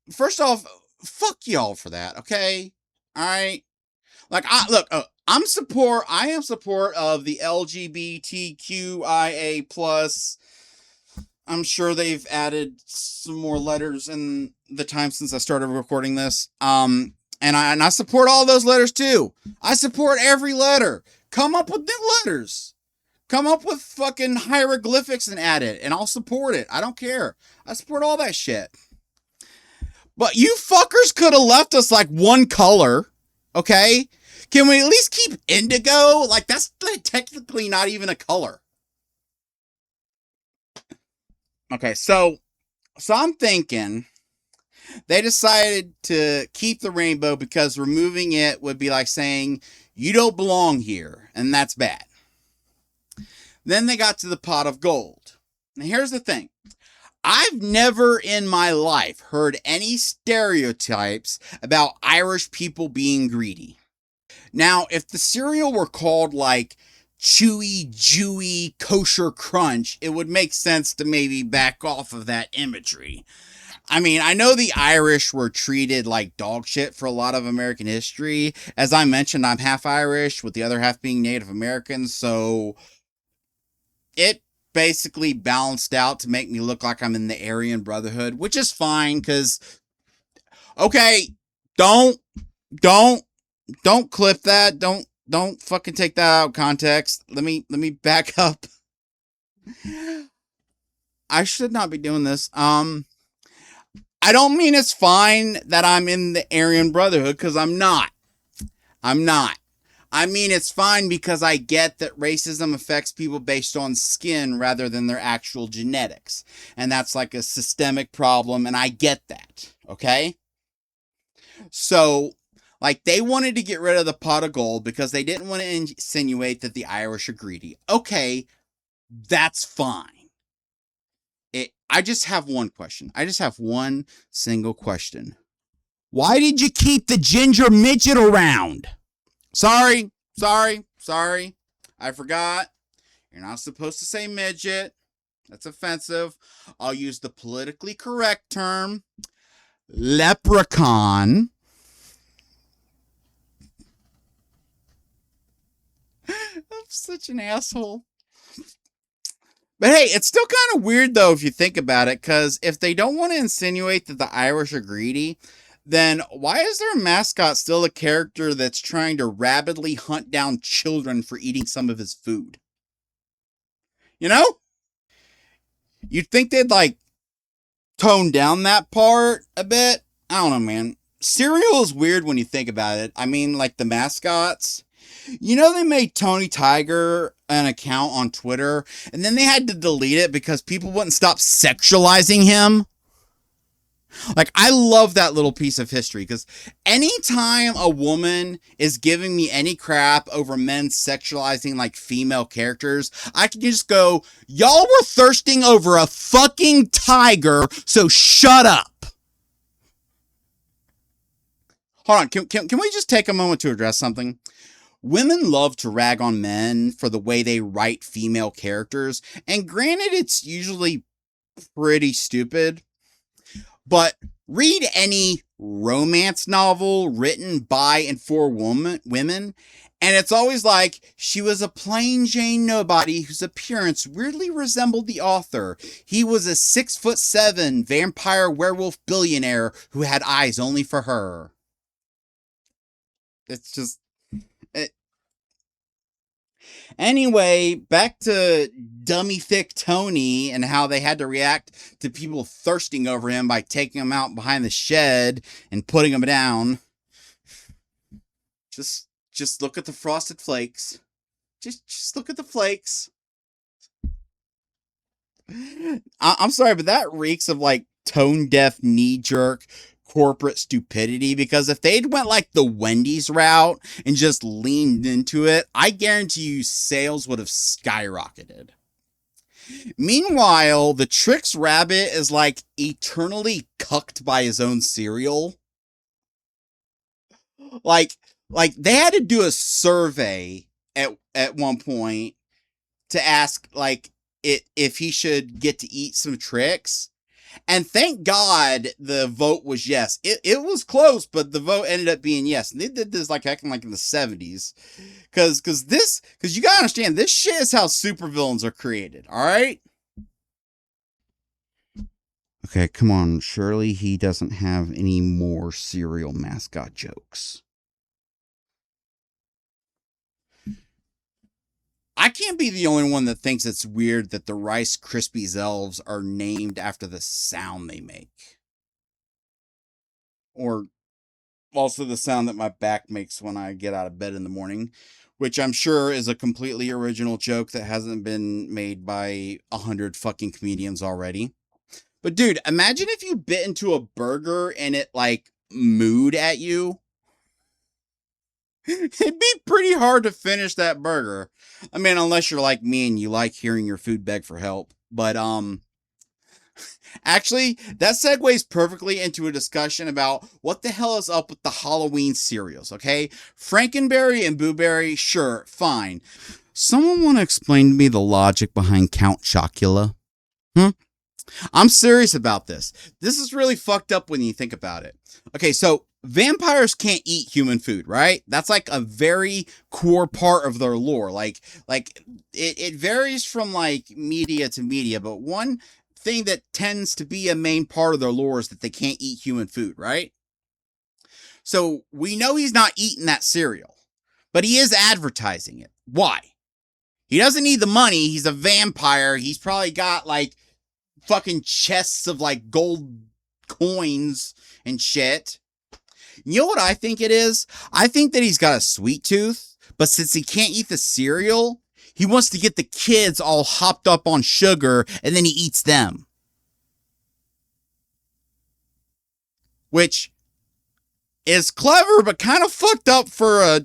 first off, fuck y'all for that, okay? Alright? I am support of the LGBTQIA+. I'm sure they've added some more letters in the time since I started recording this. And I support all those letters too. I support every letter. Come up with new letters. Come up with fucking hieroglyphics and add it, and I'll support it. I don't care. I support all that shit. But you fuckers could have left us one color, okay? Can we at least keep indigo? That's technically not even a color. Okay, so I'm thinking they decided to keep the rainbow because removing it would be like saying, you don't belong here, and that's bad. Then they got to the pot of gold. Now here's the thing. I've never in my life heard any stereotypes about Irish people being greedy. Now, if the cereal were called Chewy, Jewy, Kosher Crunch, it would make sense to maybe back off of that imagery. I mean, I know the Irish were treated like dog shit for a lot of American history. As I mentioned, I'm half Irish, with the other half being Native American, so it basically balanced out to make me look like I'm in the Aryan Brotherhood, which is fine, because, okay, don't clip that, don't fucking take that out of context. Let me back up. I should not be doing this. I don't mean it's fine that I'm in the Aryan Brotherhood, because I'm not. I mean it's fine because I get that racism affects people based on skin rather than their actual genetics. And that's a systemic problem, and I get that, okay? So, they wanted to get rid of the pot of gold because they didn't want to insinuate that the Irish are greedy. Okay, that's fine. I just have one question. I just have one single question. Why did you keep the ginger midget around? Sorry. I forgot. You're not supposed to say midget. That's offensive. I'll use the politically correct term, leprechaun. I'm such an asshole. But hey, it's still kind of weird, though, if you think about it, because if they don't want to insinuate that the Irish are greedy, then why is their mascot still a character that's trying to rabidly hunt down children for eating some of his food? You know? You'd think they'd, tone down that part a bit. I don't know, man. Cereal is weird when you think about it. I mean, the mascots. You know, they made Tony Tiger an account on Twitter, and then they had to delete it because people wouldn't stop sexualizing him. I love that little piece of history, because anytime a woman is giving me any crap over men sexualizing female characters, I can just go, y'all were thirsting over a fucking tiger, so shut up. Hold on, can we just take a moment to address something? Women love to rag on men for the way they write female characters, and granted, it's usually pretty stupid. But read any romance novel written by and for women, and it's always like, she was a plain Jane nobody whose appearance weirdly resembled the author. He was a 6'7" vampire werewolf billionaire who had eyes only for her. It's just... Anyway, back to dummy thick Tony and how they had to react to people thirsting over him by taking him out behind the shed and putting him down. Just look at the frosted flakes. Just look at the flakes. I'm sorry, but that reeks of like tone deaf, knee jerk corporate stupidity, because if they'd went like the Wendy's route and just leaned into it, I guarantee you sales would have skyrocketed. Meanwhile, the Trix rabbit is like eternally cucked by his own cereal. Like they had to do a survey at one point to ask like if he should get to eat some Trix. And thank God the vote was yes. It was close, but the vote ended up being yes. And they did this like acting like in the 70s. Cause you gotta understand, this shit is how supervillains are created, alright? Okay, come on. Surely he doesn't have any more cereal mascot jokes. I can't be the only one that thinks it's weird that the Rice Krispies elves are named after the sound they make. Or also the sound that my back makes when I get out of bed in the morning, which I'm sure is a completely original joke that hasn't been made by 100 fucking comedians already. But dude, imagine if you bit into a burger and it like mooed at you. It'd be pretty hard to finish that burger. I mean, unless you're like me and you like hearing your food beg for help. But, actually, that segues perfectly into a discussion about what the hell is up with the Halloween cereals, okay? Frankenberry and Boo Berry, sure, fine. Someone want to explain to me the logic behind Count Chocula? I'm serious about this. This is really fucked up when you think about it. Okay, so vampires can't eat human food, right? That's like a very core part of their lore. Like it varies from like media to media, but one thing that tends to be a main part of their lore is that they can't eat human food, right? So we know he's not eating that cereal, but he is advertising it. Why? He doesn't need the money. He's a vampire. He's probably got like fucking chests of like gold coins and shit. You know what I think it is? I think that he's got a sweet tooth, but since he can't eat the cereal, he wants to get the kids all hopped up on sugar and then he eats them. Which is clever, but kind of fucked up for a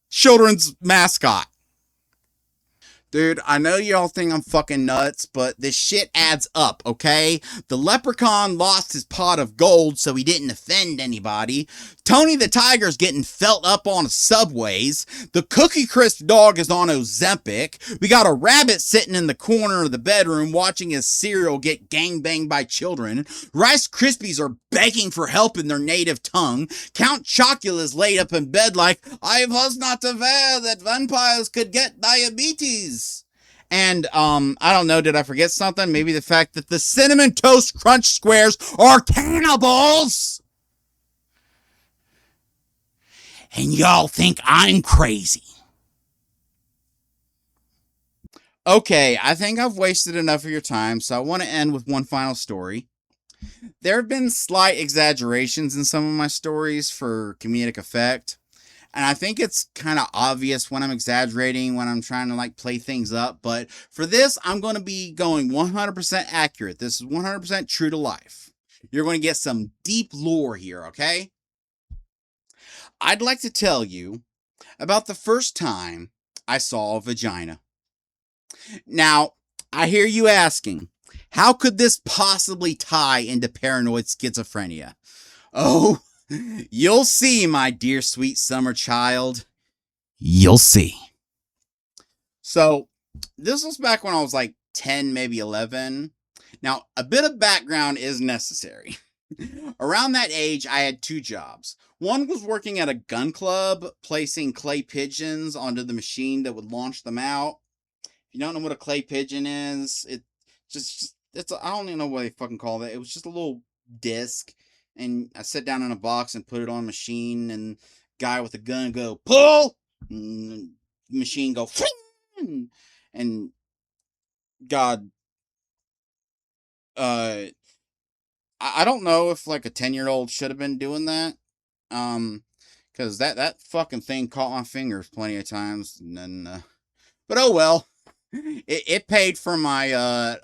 children's mascot. Dude, I know y'all think I'm fucking nuts, but this shit adds up, okay? The leprechaun lost his pot of gold, so he didn't offend anybody. Tony the Tiger's getting felt up on Subways. The Cookie Crisp dog is on Ozempic. We got a rabbit sitting in the corner of the bedroom watching his cereal get gangbanged by children. Rice Krispies are begging for help in their native tongue. Count Chocula's laid up in bed like, I was not aware that vampires could get diabetes. And, I don't know, did I forget something? Maybe the fact that the Cinnamon Toast Crunch Squares are cannibals! And y'all think I'm crazy. Okay, I think I've wasted enough of your time, so I want to end with one final story. There have been slight exaggerations in some of my stories for comedic effect. And I think it's kind of obvious when I'm exaggerating, when I'm trying to like play things up. But for this, I'm going to be going 100% accurate. This is 100% true to life. You're going to get some deep lore here, okay? I'd like to tell you about the first time I saw a vagina. Now, I hear you asking, how could this possibly tie into paranoid schizophrenia? Oh, you'll see, my dear sweet summer child. You'll see. So, this was back when I was like 10, maybe 11. Now, a bit of background is necessary. Around that age, I had two jobs. One was working at a gun club, placing clay pigeons onto the machine that would launch them out. If you don't know what a clay pigeon is, I don't even know what they fucking call it. It was just a little disc, and I sit down in a box and put it on a machine, and guy with a gun go pull, and the machine go, and God, uh, I don't know if like a 10-year-old should have been doing that. Because that fucking thing caught my fingers plenty of times, and then, but oh well. It paid for my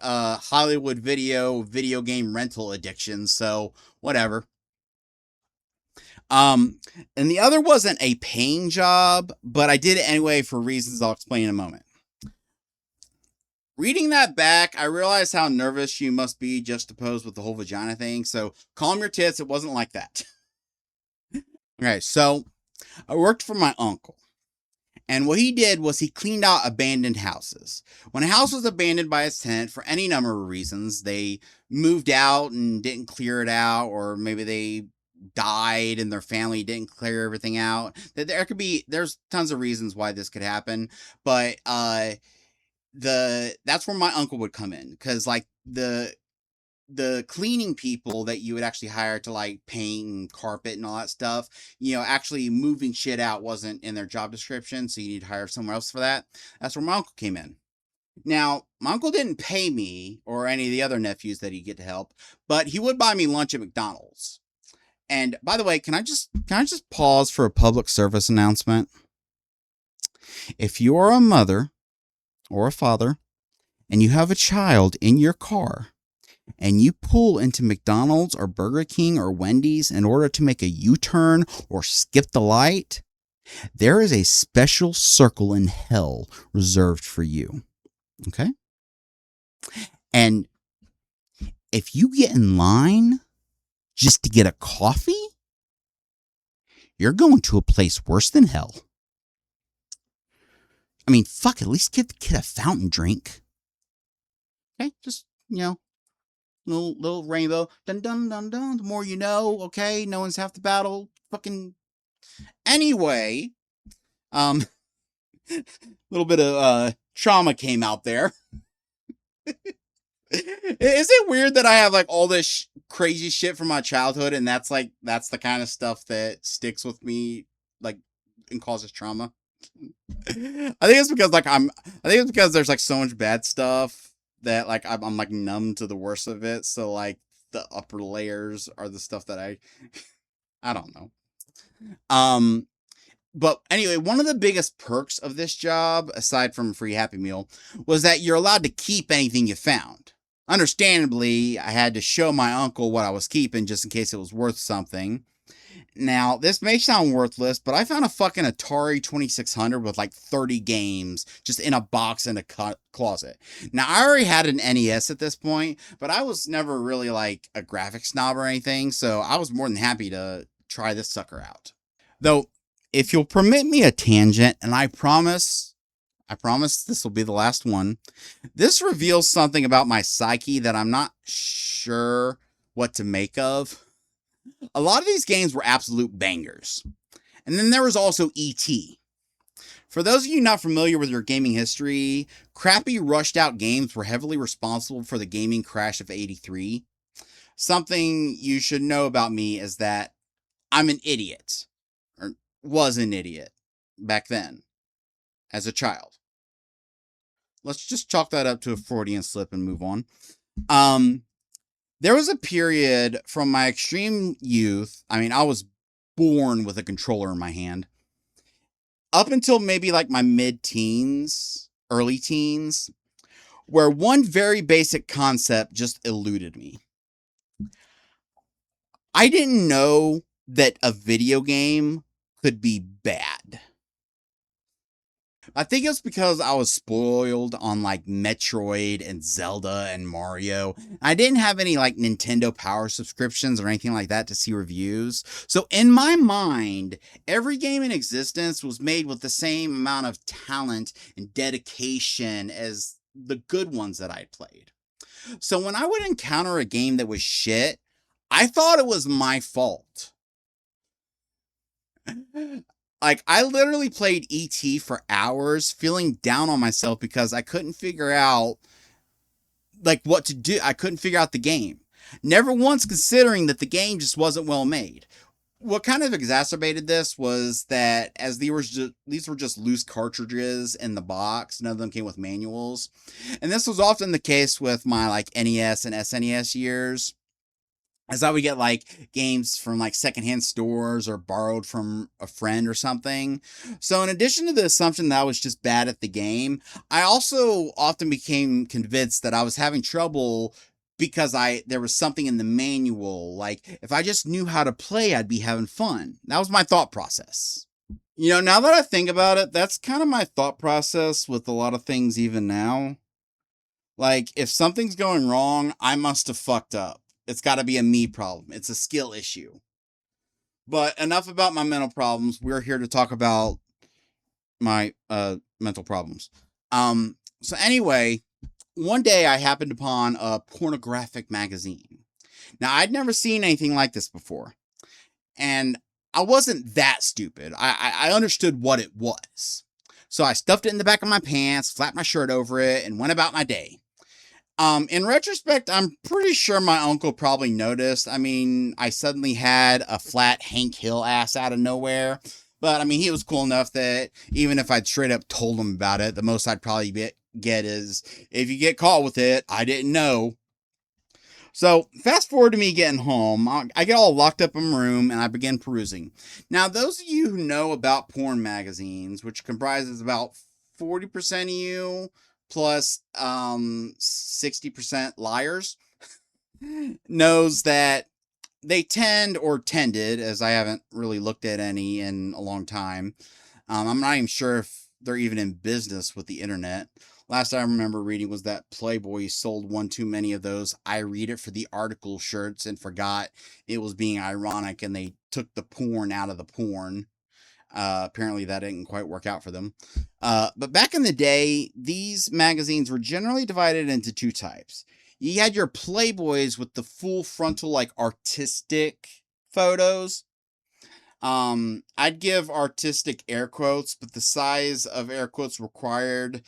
Hollywood video game rental addiction, so whatever. And the other wasn't a paying job, but I did it anyway for reasons I'll explain in a moment. Reading that back, I realized how nervous you must be just to pose with the whole vagina thing, so calm your tits, it wasn't like that. Okay, so I worked for my uncle. And what he did was he cleaned out abandoned houses. When a house was abandoned by its tenant for any number of reasons, they moved out and didn't clear it out, or maybe they died and their family didn't clear everything out. There's tons of reasons why this could happen, but that's where my uncle would come in, because like the cleaning people that you would actually hire to like paint and carpet and all that stuff, actually moving shit out wasn't in their job description, so you need to hire somewhere else for that. That's where my uncle came in. Now, my uncle didn't pay me or any of the other nephews that he'd get to help, but he would buy me lunch at McDonald's. And by the way, can I just pause for a public service announcement? If you are a mother or a father and you have a child in your car, and you pull into McDonald's or Burger King or Wendy's in order to make a U-turn or skip the light, there is a special circle in hell reserved for you. Okay? And if you get in line just to get a coffee, you're going to a place worse than hell. I mean, fuck, at least give the kid a fountain drink. Okay? Just, little rainbow. Dun dun dun dun. The more you know, okay? No one's half the battle. Fucking. Anyway, little bit of trauma came out there. Is it weird that I have like all this crazy shit from my childhood, and that's the kind of stuff that sticks with me, like, and causes trauma? I think it's because there's like so much bad stuff that like I'm like numb to the worst of it. So like the upper layers are the stuff that I don't know. But anyway, one of the biggest perks of this job, aside from a free Happy Meal, was that you're allowed to keep anything you found. Understandably, I had to show my uncle what I was keeping just in case it was worth something. Now, this may sound worthless, but I found a fucking Atari 2600 with like 30 games just in a box in a closet. Now, I already had an NES at this point, but I was never really like a graphics snob or anything, so I was more than happy to try this sucker out. Though, if you'll permit me a tangent, and I promise this will be the last one, this reveals something about my psyche that I'm not sure what to make of. A lot of these games were absolute bangers. And then there was also E.T. For those of you not familiar with your gaming history, crappy rushed out games were heavily responsible for the gaming crash of '83. Something you should know about me is that I'm an idiot, or was an idiot back then, as a child. Let's just chalk that up to a Freudian slip and move on. There was a period from my extreme youth, I mean, I was born with a controller in my hand, up until maybe like my mid-teens, early teens, where one very basic concept just eluded me. I didn't know that a video game could be bad. I think it's because I was spoiled on like Metroid and Zelda and Mario. I didn't have any like Nintendo Power subscriptions or anything like that to see reviews. So in my mind, every game in existence was made with the same amount of talent and dedication as the good ones that I'd played. So when I would encounter a game that was shit, I thought it was my fault. Like, I literally played ET for hours, feeling down on myself because I couldn't figure out, like, what to do. I couldn't figure out the game. Never once considering that the game just wasn't well made. What kind of exacerbated this was that as these were just loose cartridges in the box, none of them came with manuals. And this was often the case with my like NES and SNES years, as I would get like games from like secondhand stores or borrowed from a friend or something. So in addition to the assumption that I was just bad at the game, I also often became convinced that I was having trouble because there was something in the manual. Like if I just knew how to play, I'd be having fun. That was my thought process. You know, now that I think about it, that's kind of my thought process with a lot of things even now. Like, if something's going wrong, I must have fucked up. It's got to be a me problem. It's a skill issue. But enough about my mental problems. We're here to talk about my mental problems. So anyway, one day I happened upon a pornographic magazine. Now, I'd never seen anything like this before. And I wasn't that stupid. I understood what it was. So I stuffed it in the back of my pants, flapped my shirt over it, and went about my day. In retrospect, I'm pretty sure my uncle probably noticed. I mean, I suddenly had a flat Hank Hill ass out of nowhere. But, I mean, he was cool enough that even if I'd straight up told him about it, the most I'd probably get is, if you get caught with it, I didn't know. So, fast forward to me getting home. I get all locked up in my room and I begin perusing. Now, those of you who know about porn magazines, which comprises about 40% of you, plus 60% liars, knows that they tended, as I haven't really looked at any in a long time. I'm not even sure if they're even in business with the internet. Last I remember reading was that Playboy sold one too many of those I read it for the article shirts and forgot it was being ironic, and they took the porn out of the porn. Apparently that didn't quite work out for them. But back in the day, these magazines were generally divided into two types. You had your Playboys with the full frontal, like, artistic photos. I'd give artistic air quotes, but the size of air quotes required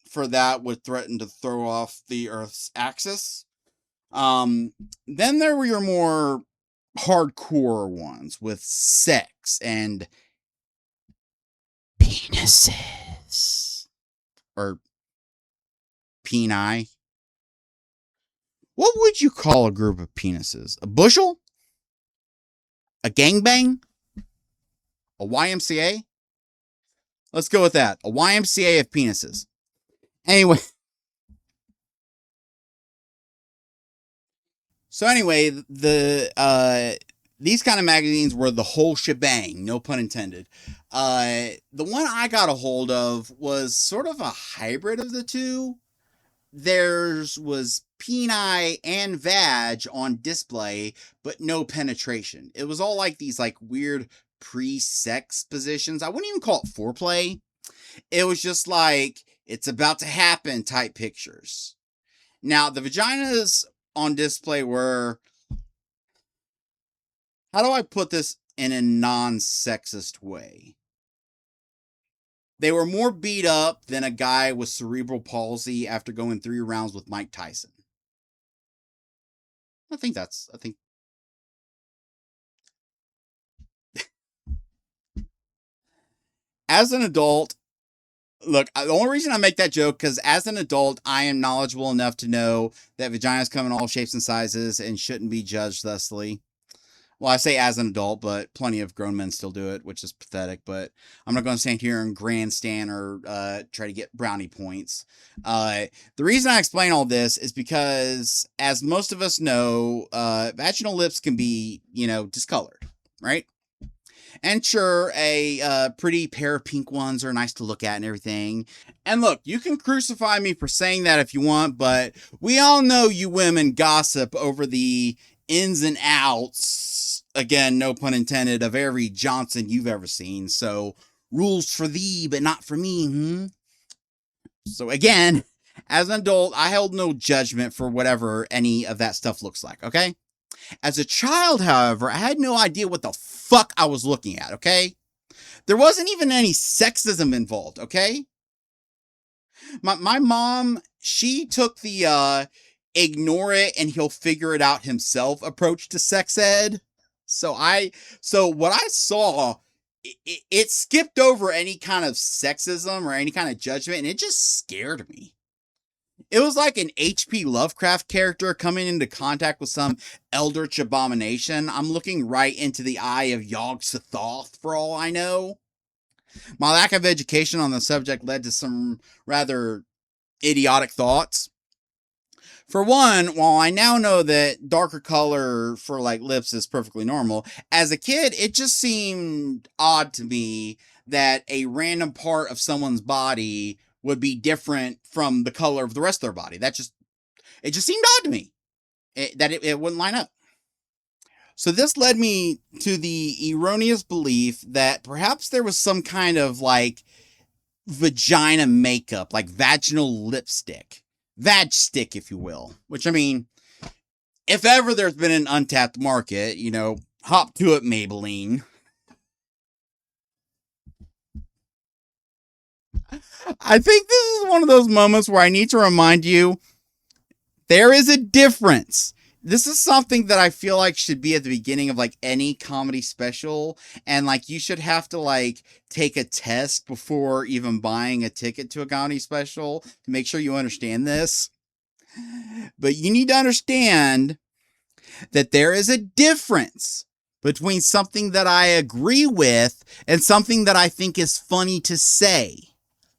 for that would threaten to throw off the Earth's axis. Then there were your more hardcore ones with sex and penises. Or peni. What would you call a group of penises? A bushel? A gangbang? A YMCA? Let's go with that. A YMCA of penises. Anyway. So anyway, these kind of magazines were the whole shebang, no pun intended. The one I got a hold of was sort of a hybrid of the two. Theirs was peni and vag on display, but no penetration. It was all like these like weird pre-sex positions. I wouldn't even call it foreplay. It was just like, it's about to happen type pictures. Now, the vaginas on display were, how do I put this in a non-sexist way? They were more beat up than a guy with cerebral palsy after going 3 rounds with Mike Tyson. I think as an adult, look, the only reason I make that joke, because as an adult, I am knowledgeable enough to know that vaginas come in all shapes and sizes and shouldn't be judged thusly. Well, I say as an adult, but plenty of grown men still do it, which is pathetic. But I'm not going to stand here and grandstand or try to get brownie points. The reason I explain all this is because, as most of us know, vaginal lips can be, discolored, right? And sure, a pretty pair of pink ones are nice to look at and everything. And look, you can crucify me for saying that if you want, but we all know you women gossip over the ins and outs, again, no pun intended, of every Johnson you've ever seen. So, rules for thee, but not for me, So again, as an adult, I held no judgment for whatever any of that stuff looks like, okay? As a child, however, I had no idea what the fuck I was looking at, okay? There wasn't even any sexism involved, okay? My mom, she took the ignore it and he'll figure it out himself approach to sex ed. So what I saw, it skipped over any kind of sexism or any kind of judgment, and it just scared me. It was like an H.P. Lovecraft character coming into contact with some eldritch abomination. I'm looking right into the eye of Yog-Sothoth for all I know. My lack of education on the subject led to some rather idiotic thoughts. For one, while I now know that darker color for like lips is perfectly normal, as a kid, it just seemed odd to me that a random part of someone's body would be different from the color of the rest of their body. It just seemed odd to me that it wouldn't line up. So this led me to the erroneous belief that perhaps there was some kind of like vagina makeup, like vaginal lipstick. Vag stick, if you will. Which, I mean, if ever there's been an untapped market, hop to it, Maybelline. I think this is one of those moments where I need to remind you, there is a difference. This is something that I feel like should be at the beginning of like any comedy special, and like you should have to like take a test before even buying a ticket to a comedy special to make sure you understand this. But you need to understand that there is a difference between something that I agree with and something that I think is funny to say.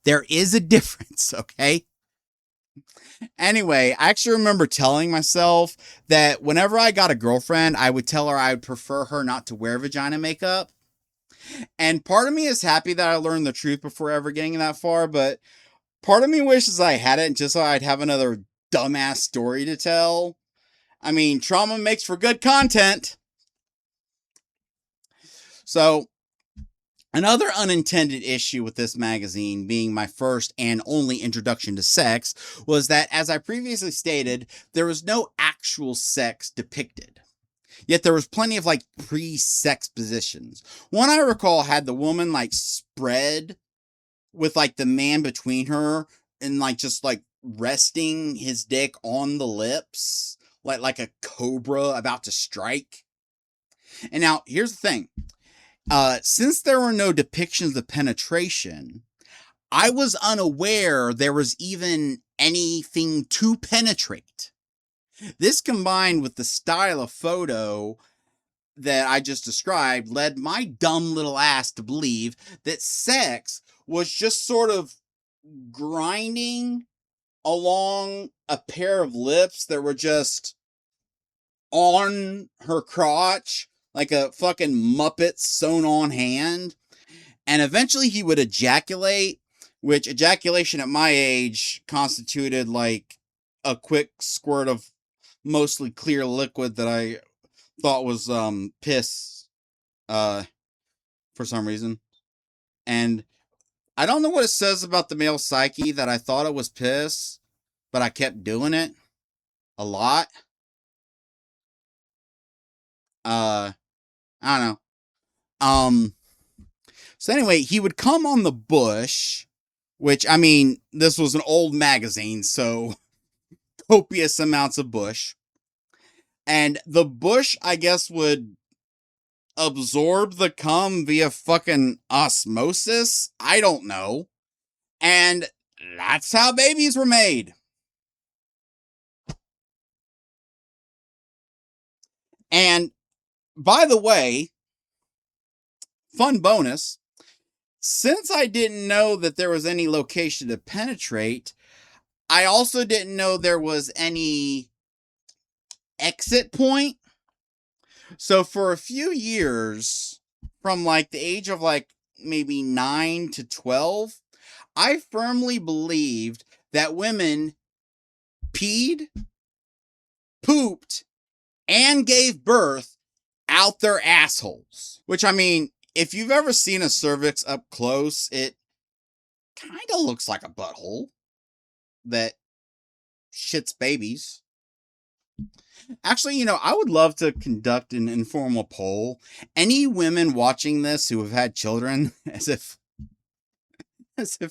There is a difference, okay? Anyway, I actually remember telling myself that whenever I got a girlfriend, I would tell her I would prefer her not to wear vagina makeup. And part of me is happy that I learned the truth before ever getting that far, but part of me wishes I hadn't, just so I'd have another dumbass story to tell. I mean, trauma makes for good content. So, another unintended issue with this magazine being my first and only introduction to sex was that, as I previously stated, there was no actual sex depicted. Yet there was plenty of like pre-sex positions. One I recall had the woman like spread with like the man between her and like just like resting his dick on the lips like a cobra about to strike. And now here's the thing. Since there were no depictions of penetration, I was unaware there was even anything to penetrate. This combined with the style of photo that I just described led my dumb little ass to believe that sex was just sort of grinding along a pair of lips that were just on her crotch like a fucking Muppet sewn on hand. And eventually he would ejaculate, which ejaculation at my age constituted like a quick squirt of mostly clear liquid that I thought was piss for some reason. And I don't know what it says about the male psyche that I thought it was piss, but I kept doing it a lot. I don't know. So anyway, he would come on the bush, which, I mean, this was an old magazine, so copious amounts of bush. And the bush, I guess, would absorb the cum via fucking osmosis? I don't know. And that's how babies were made. And by the way, fun bonus, since I didn't know that there was any location to penetrate, I also didn't know there was any exit point. So for a few years, from like the age of like maybe 9 to 12, I firmly believed that women peed, pooped, and gave birth out their assholes. Which, I mean, if you've ever seen a cervix up close, it kind of looks like a butthole that shits babies. Actually, I would love to conduct an informal poll. Any women watching this who have had children, as if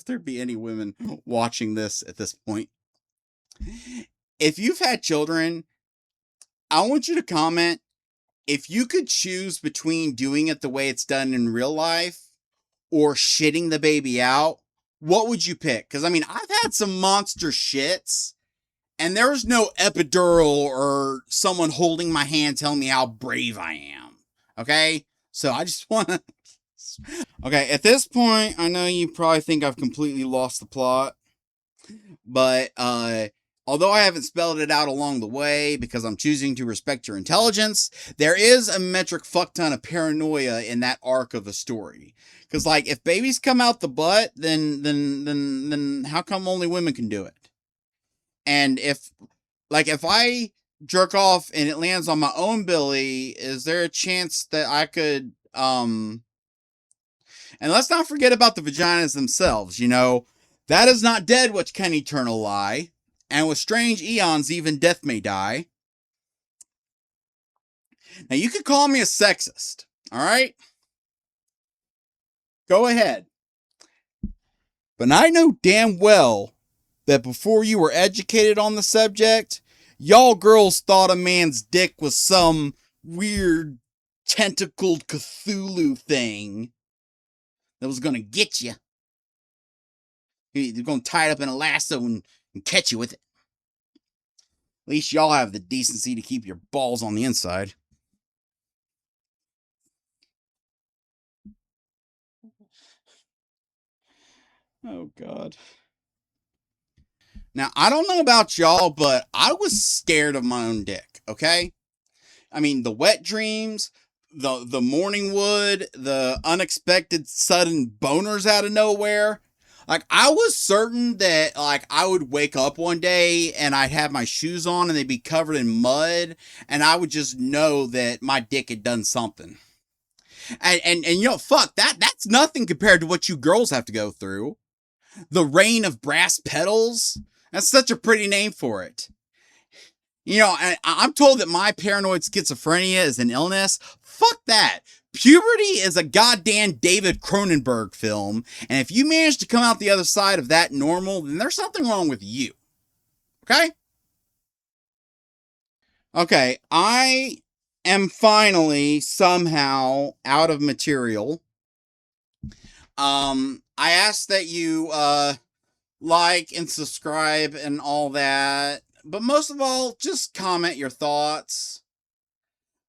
there'd be any women watching this at this point. If you've had children, I want you to comment if you could choose between doing it the way it's done in real life or shitting the baby out, what would you pick? Because, I've had some monster shits, and there was no epidural or someone holding my hand telling me how brave I am. Okay? So I just want to... Okay, at this point, I know you probably think I've completely lost the plot, but although I haven't spelled it out along the way because I'm choosing to respect your intelligence, there is a metric fuck ton of paranoia in that arc of the story. Because, if babies come out the butt, then how come only women can do it? And if I jerk off and it lands on my own belly, is there a chance that I could, and let's not forget about the vaginas themselves, that is not dead which can eternal lie, and with strange eons even death may die. Now you could call me a sexist, alright? Go ahead. But I know damn well that before you were educated on the subject, y'all girls thought a man's dick was some weird tentacled Cthulhu thing that was gonna get you. They're gonna tie it up in a lasso and catch you with it. At least y'all have the decency to keep your balls on the inside. Oh, God. Now, I don't know about y'all, but I was scared of my own dick, okay? The wet dreams, the morning wood, the unexpected sudden boners out of nowhere. I was certain that, I would wake up one day and I'd have my shoes on and they'd be covered in mud, and I would just know that my dick had done something. And fuck, that's nothing compared to what you girls have to go through. The rain of brass petals. That's such a pretty name for it. I'm told that my paranoid schizophrenia is an illness. Fuck that. Puberty is a goddamn David Cronenberg film, and if you manage to come out the other side of that normal, then there's something wrong with you. Okay? Okay, I am finally somehow out of material. I ask that you like and subscribe and all that, but most of all, just comment your thoughts.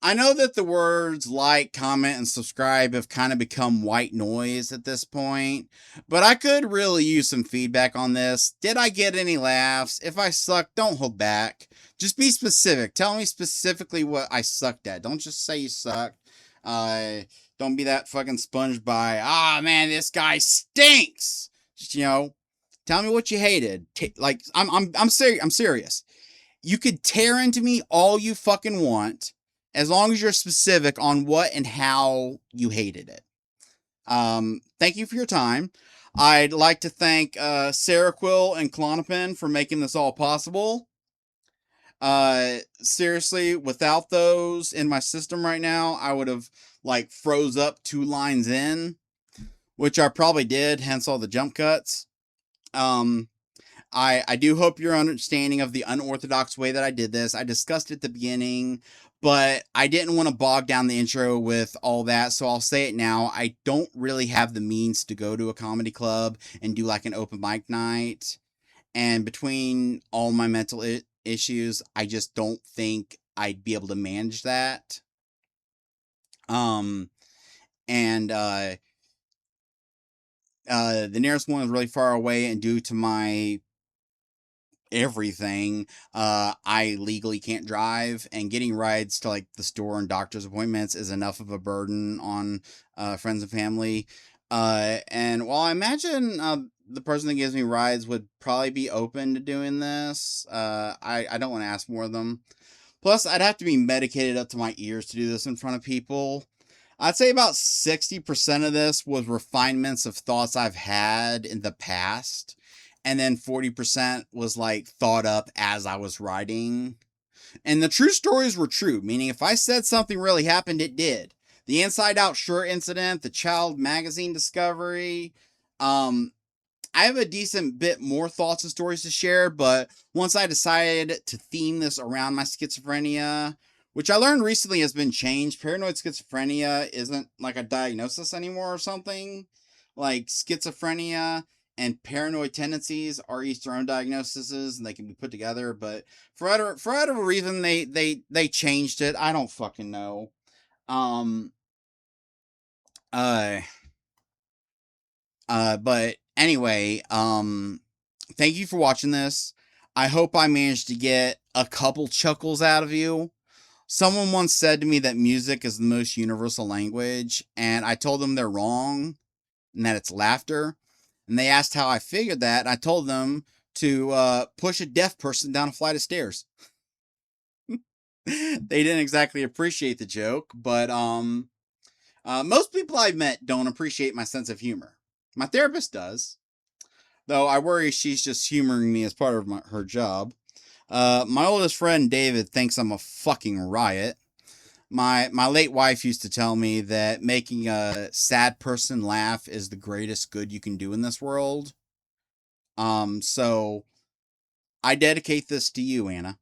I know that the words like, comment, and subscribe have kind of become white noise at this point, but I could really use some feedback on this. Did I get any laughs? If I suck, don't hold back. Just be specific. Tell me specifically what I sucked at. Don't just say you sucked. Don't be that fucking sponge by, man, this guy stinks. Just, tell me what you hated. I'm serious. You could tear into me all you fucking want, as long as you're specific on what and how you hated it. Thank you for your time. I'd like to thank Seroquel and Klonopin for making this all possible. Seriously, without those in my system right now, I would have froze up 2 lines in, which I probably did, hence all the jump cuts. I do hope you're understanding of the unorthodox way that I did this. I discussed it at the beginning, but I didn't want to bog down the intro with all that, so I'll say it now. I don't really have the means to go to a comedy club and do an open mic night, and between all my mental issues, I just don't think I'd be able to manage that. And the nearest one is really far away, and due to my everything, I legally can't drive, and getting rides to the store and doctor's appointments is enough of a burden on friends and family. And while I imagine the person that gives me rides would probably be open to doing this, I don't want to ask more of them. Plus, I'd have to be medicated up to my ears to do this in front of people. I'd say about 60% of this was refinements of thoughts I've had in the past, and then 40% was thought up as I was writing. And the true stories were true, meaning if I said something really happened, it did. The Inside Out shirt incident, the child magazine discovery. I have a decent bit more thoughts and stories to share, but once I decided to theme this around my schizophrenia, which I learned recently has been changed, paranoid schizophrenia isn't like a diagnosis anymore or something. Like schizophrenia and paranoid tendencies are each their own diagnoses and they can be put together, but for whatever reason they changed it. I don't fucking know. Um uh but anyway, thank you for watching this. I hope I managed to get a couple chuckles out of you. Someone once said to me that music is the most universal language, and I told them they're wrong, and that it's laughter. And they asked how I figured that, and I told them to push a deaf person down a flight of stairs. They didn't exactly appreciate the joke, but most people I've met don't appreciate my sense of humor. My therapist does, though I worry she's just humoring me as part of her job. My oldest friend David thinks I'm a fucking riot. My late wife used to tell me that making a sad person laugh is the greatest good you can do in this world. So I dedicate this to you, Anna.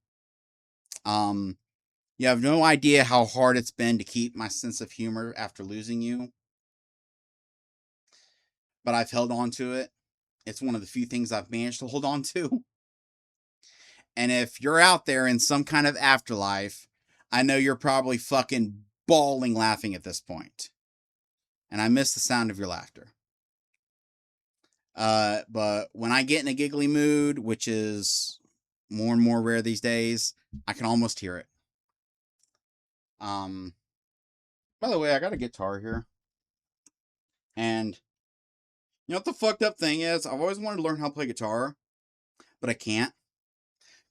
You have no idea how hard it's been to keep my sense of humor after losing you, but I've held on to it. It's one of the few things I've managed to hold on to. And if you're out there in some kind of afterlife, I know you're probably fucking bawling laughing at this point. And I miss the sound of your laughter. But when I get in a giggly mood, which is more and more rare these days, I can almost hear it. By the way, I got a guitar here. And you know what the fucked up thing is? I've always wanted to learn how to play guitar, but I can't.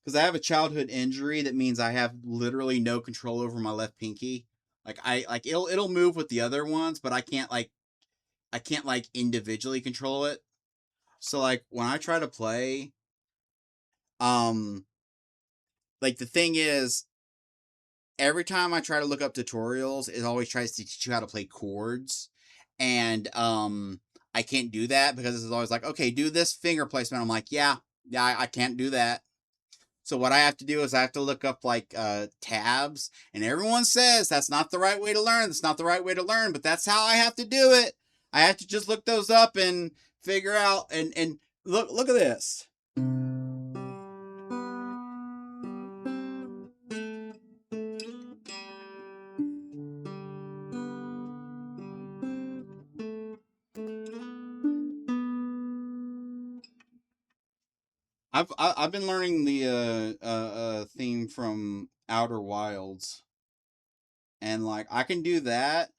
Because I have a childhood injury that means I have literally no control over my left pinky. Like it'll move with the other ones, but I can't individually control it. So like when I try to play, like the thing is, every time I try to look up tutorials, it always tries to teach you how to play chords. And I can't do that because it's always like, okay, do this finger placement. I'm like, yeah, I can't do that. So what I have to do is I have to look up like tabs, and everyone says that's not the right way to learn. That's not the right way to learn, but that's how I have to do it. I have to just look those up and figure out and look at this. I've been learning the theme from Outer Wilds, and like I can do that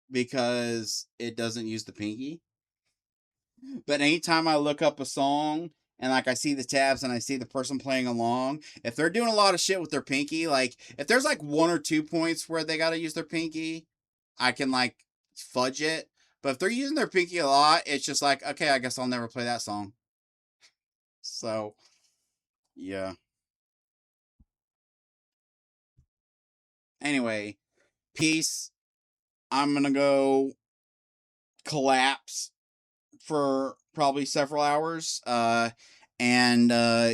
because it doesn't use the pinky. But anytime I look up a song and like I see the tabs and I see the person playing along, if they're doing a lot of shit with their pinky, like if there's like 1 or 2 points where they got to use their pinky, I can like fudge it. But if they're using their pinky a lot, it's just like, okay, I guess I'll never play that song. So, yeah. Anyway, peace. I'm gonna go collapse for probably several hours. And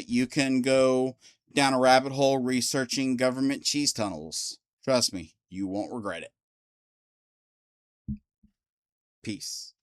you can go down a rabbit hole researching government cheese tunnels. Trust me, you won't regret it. Peace.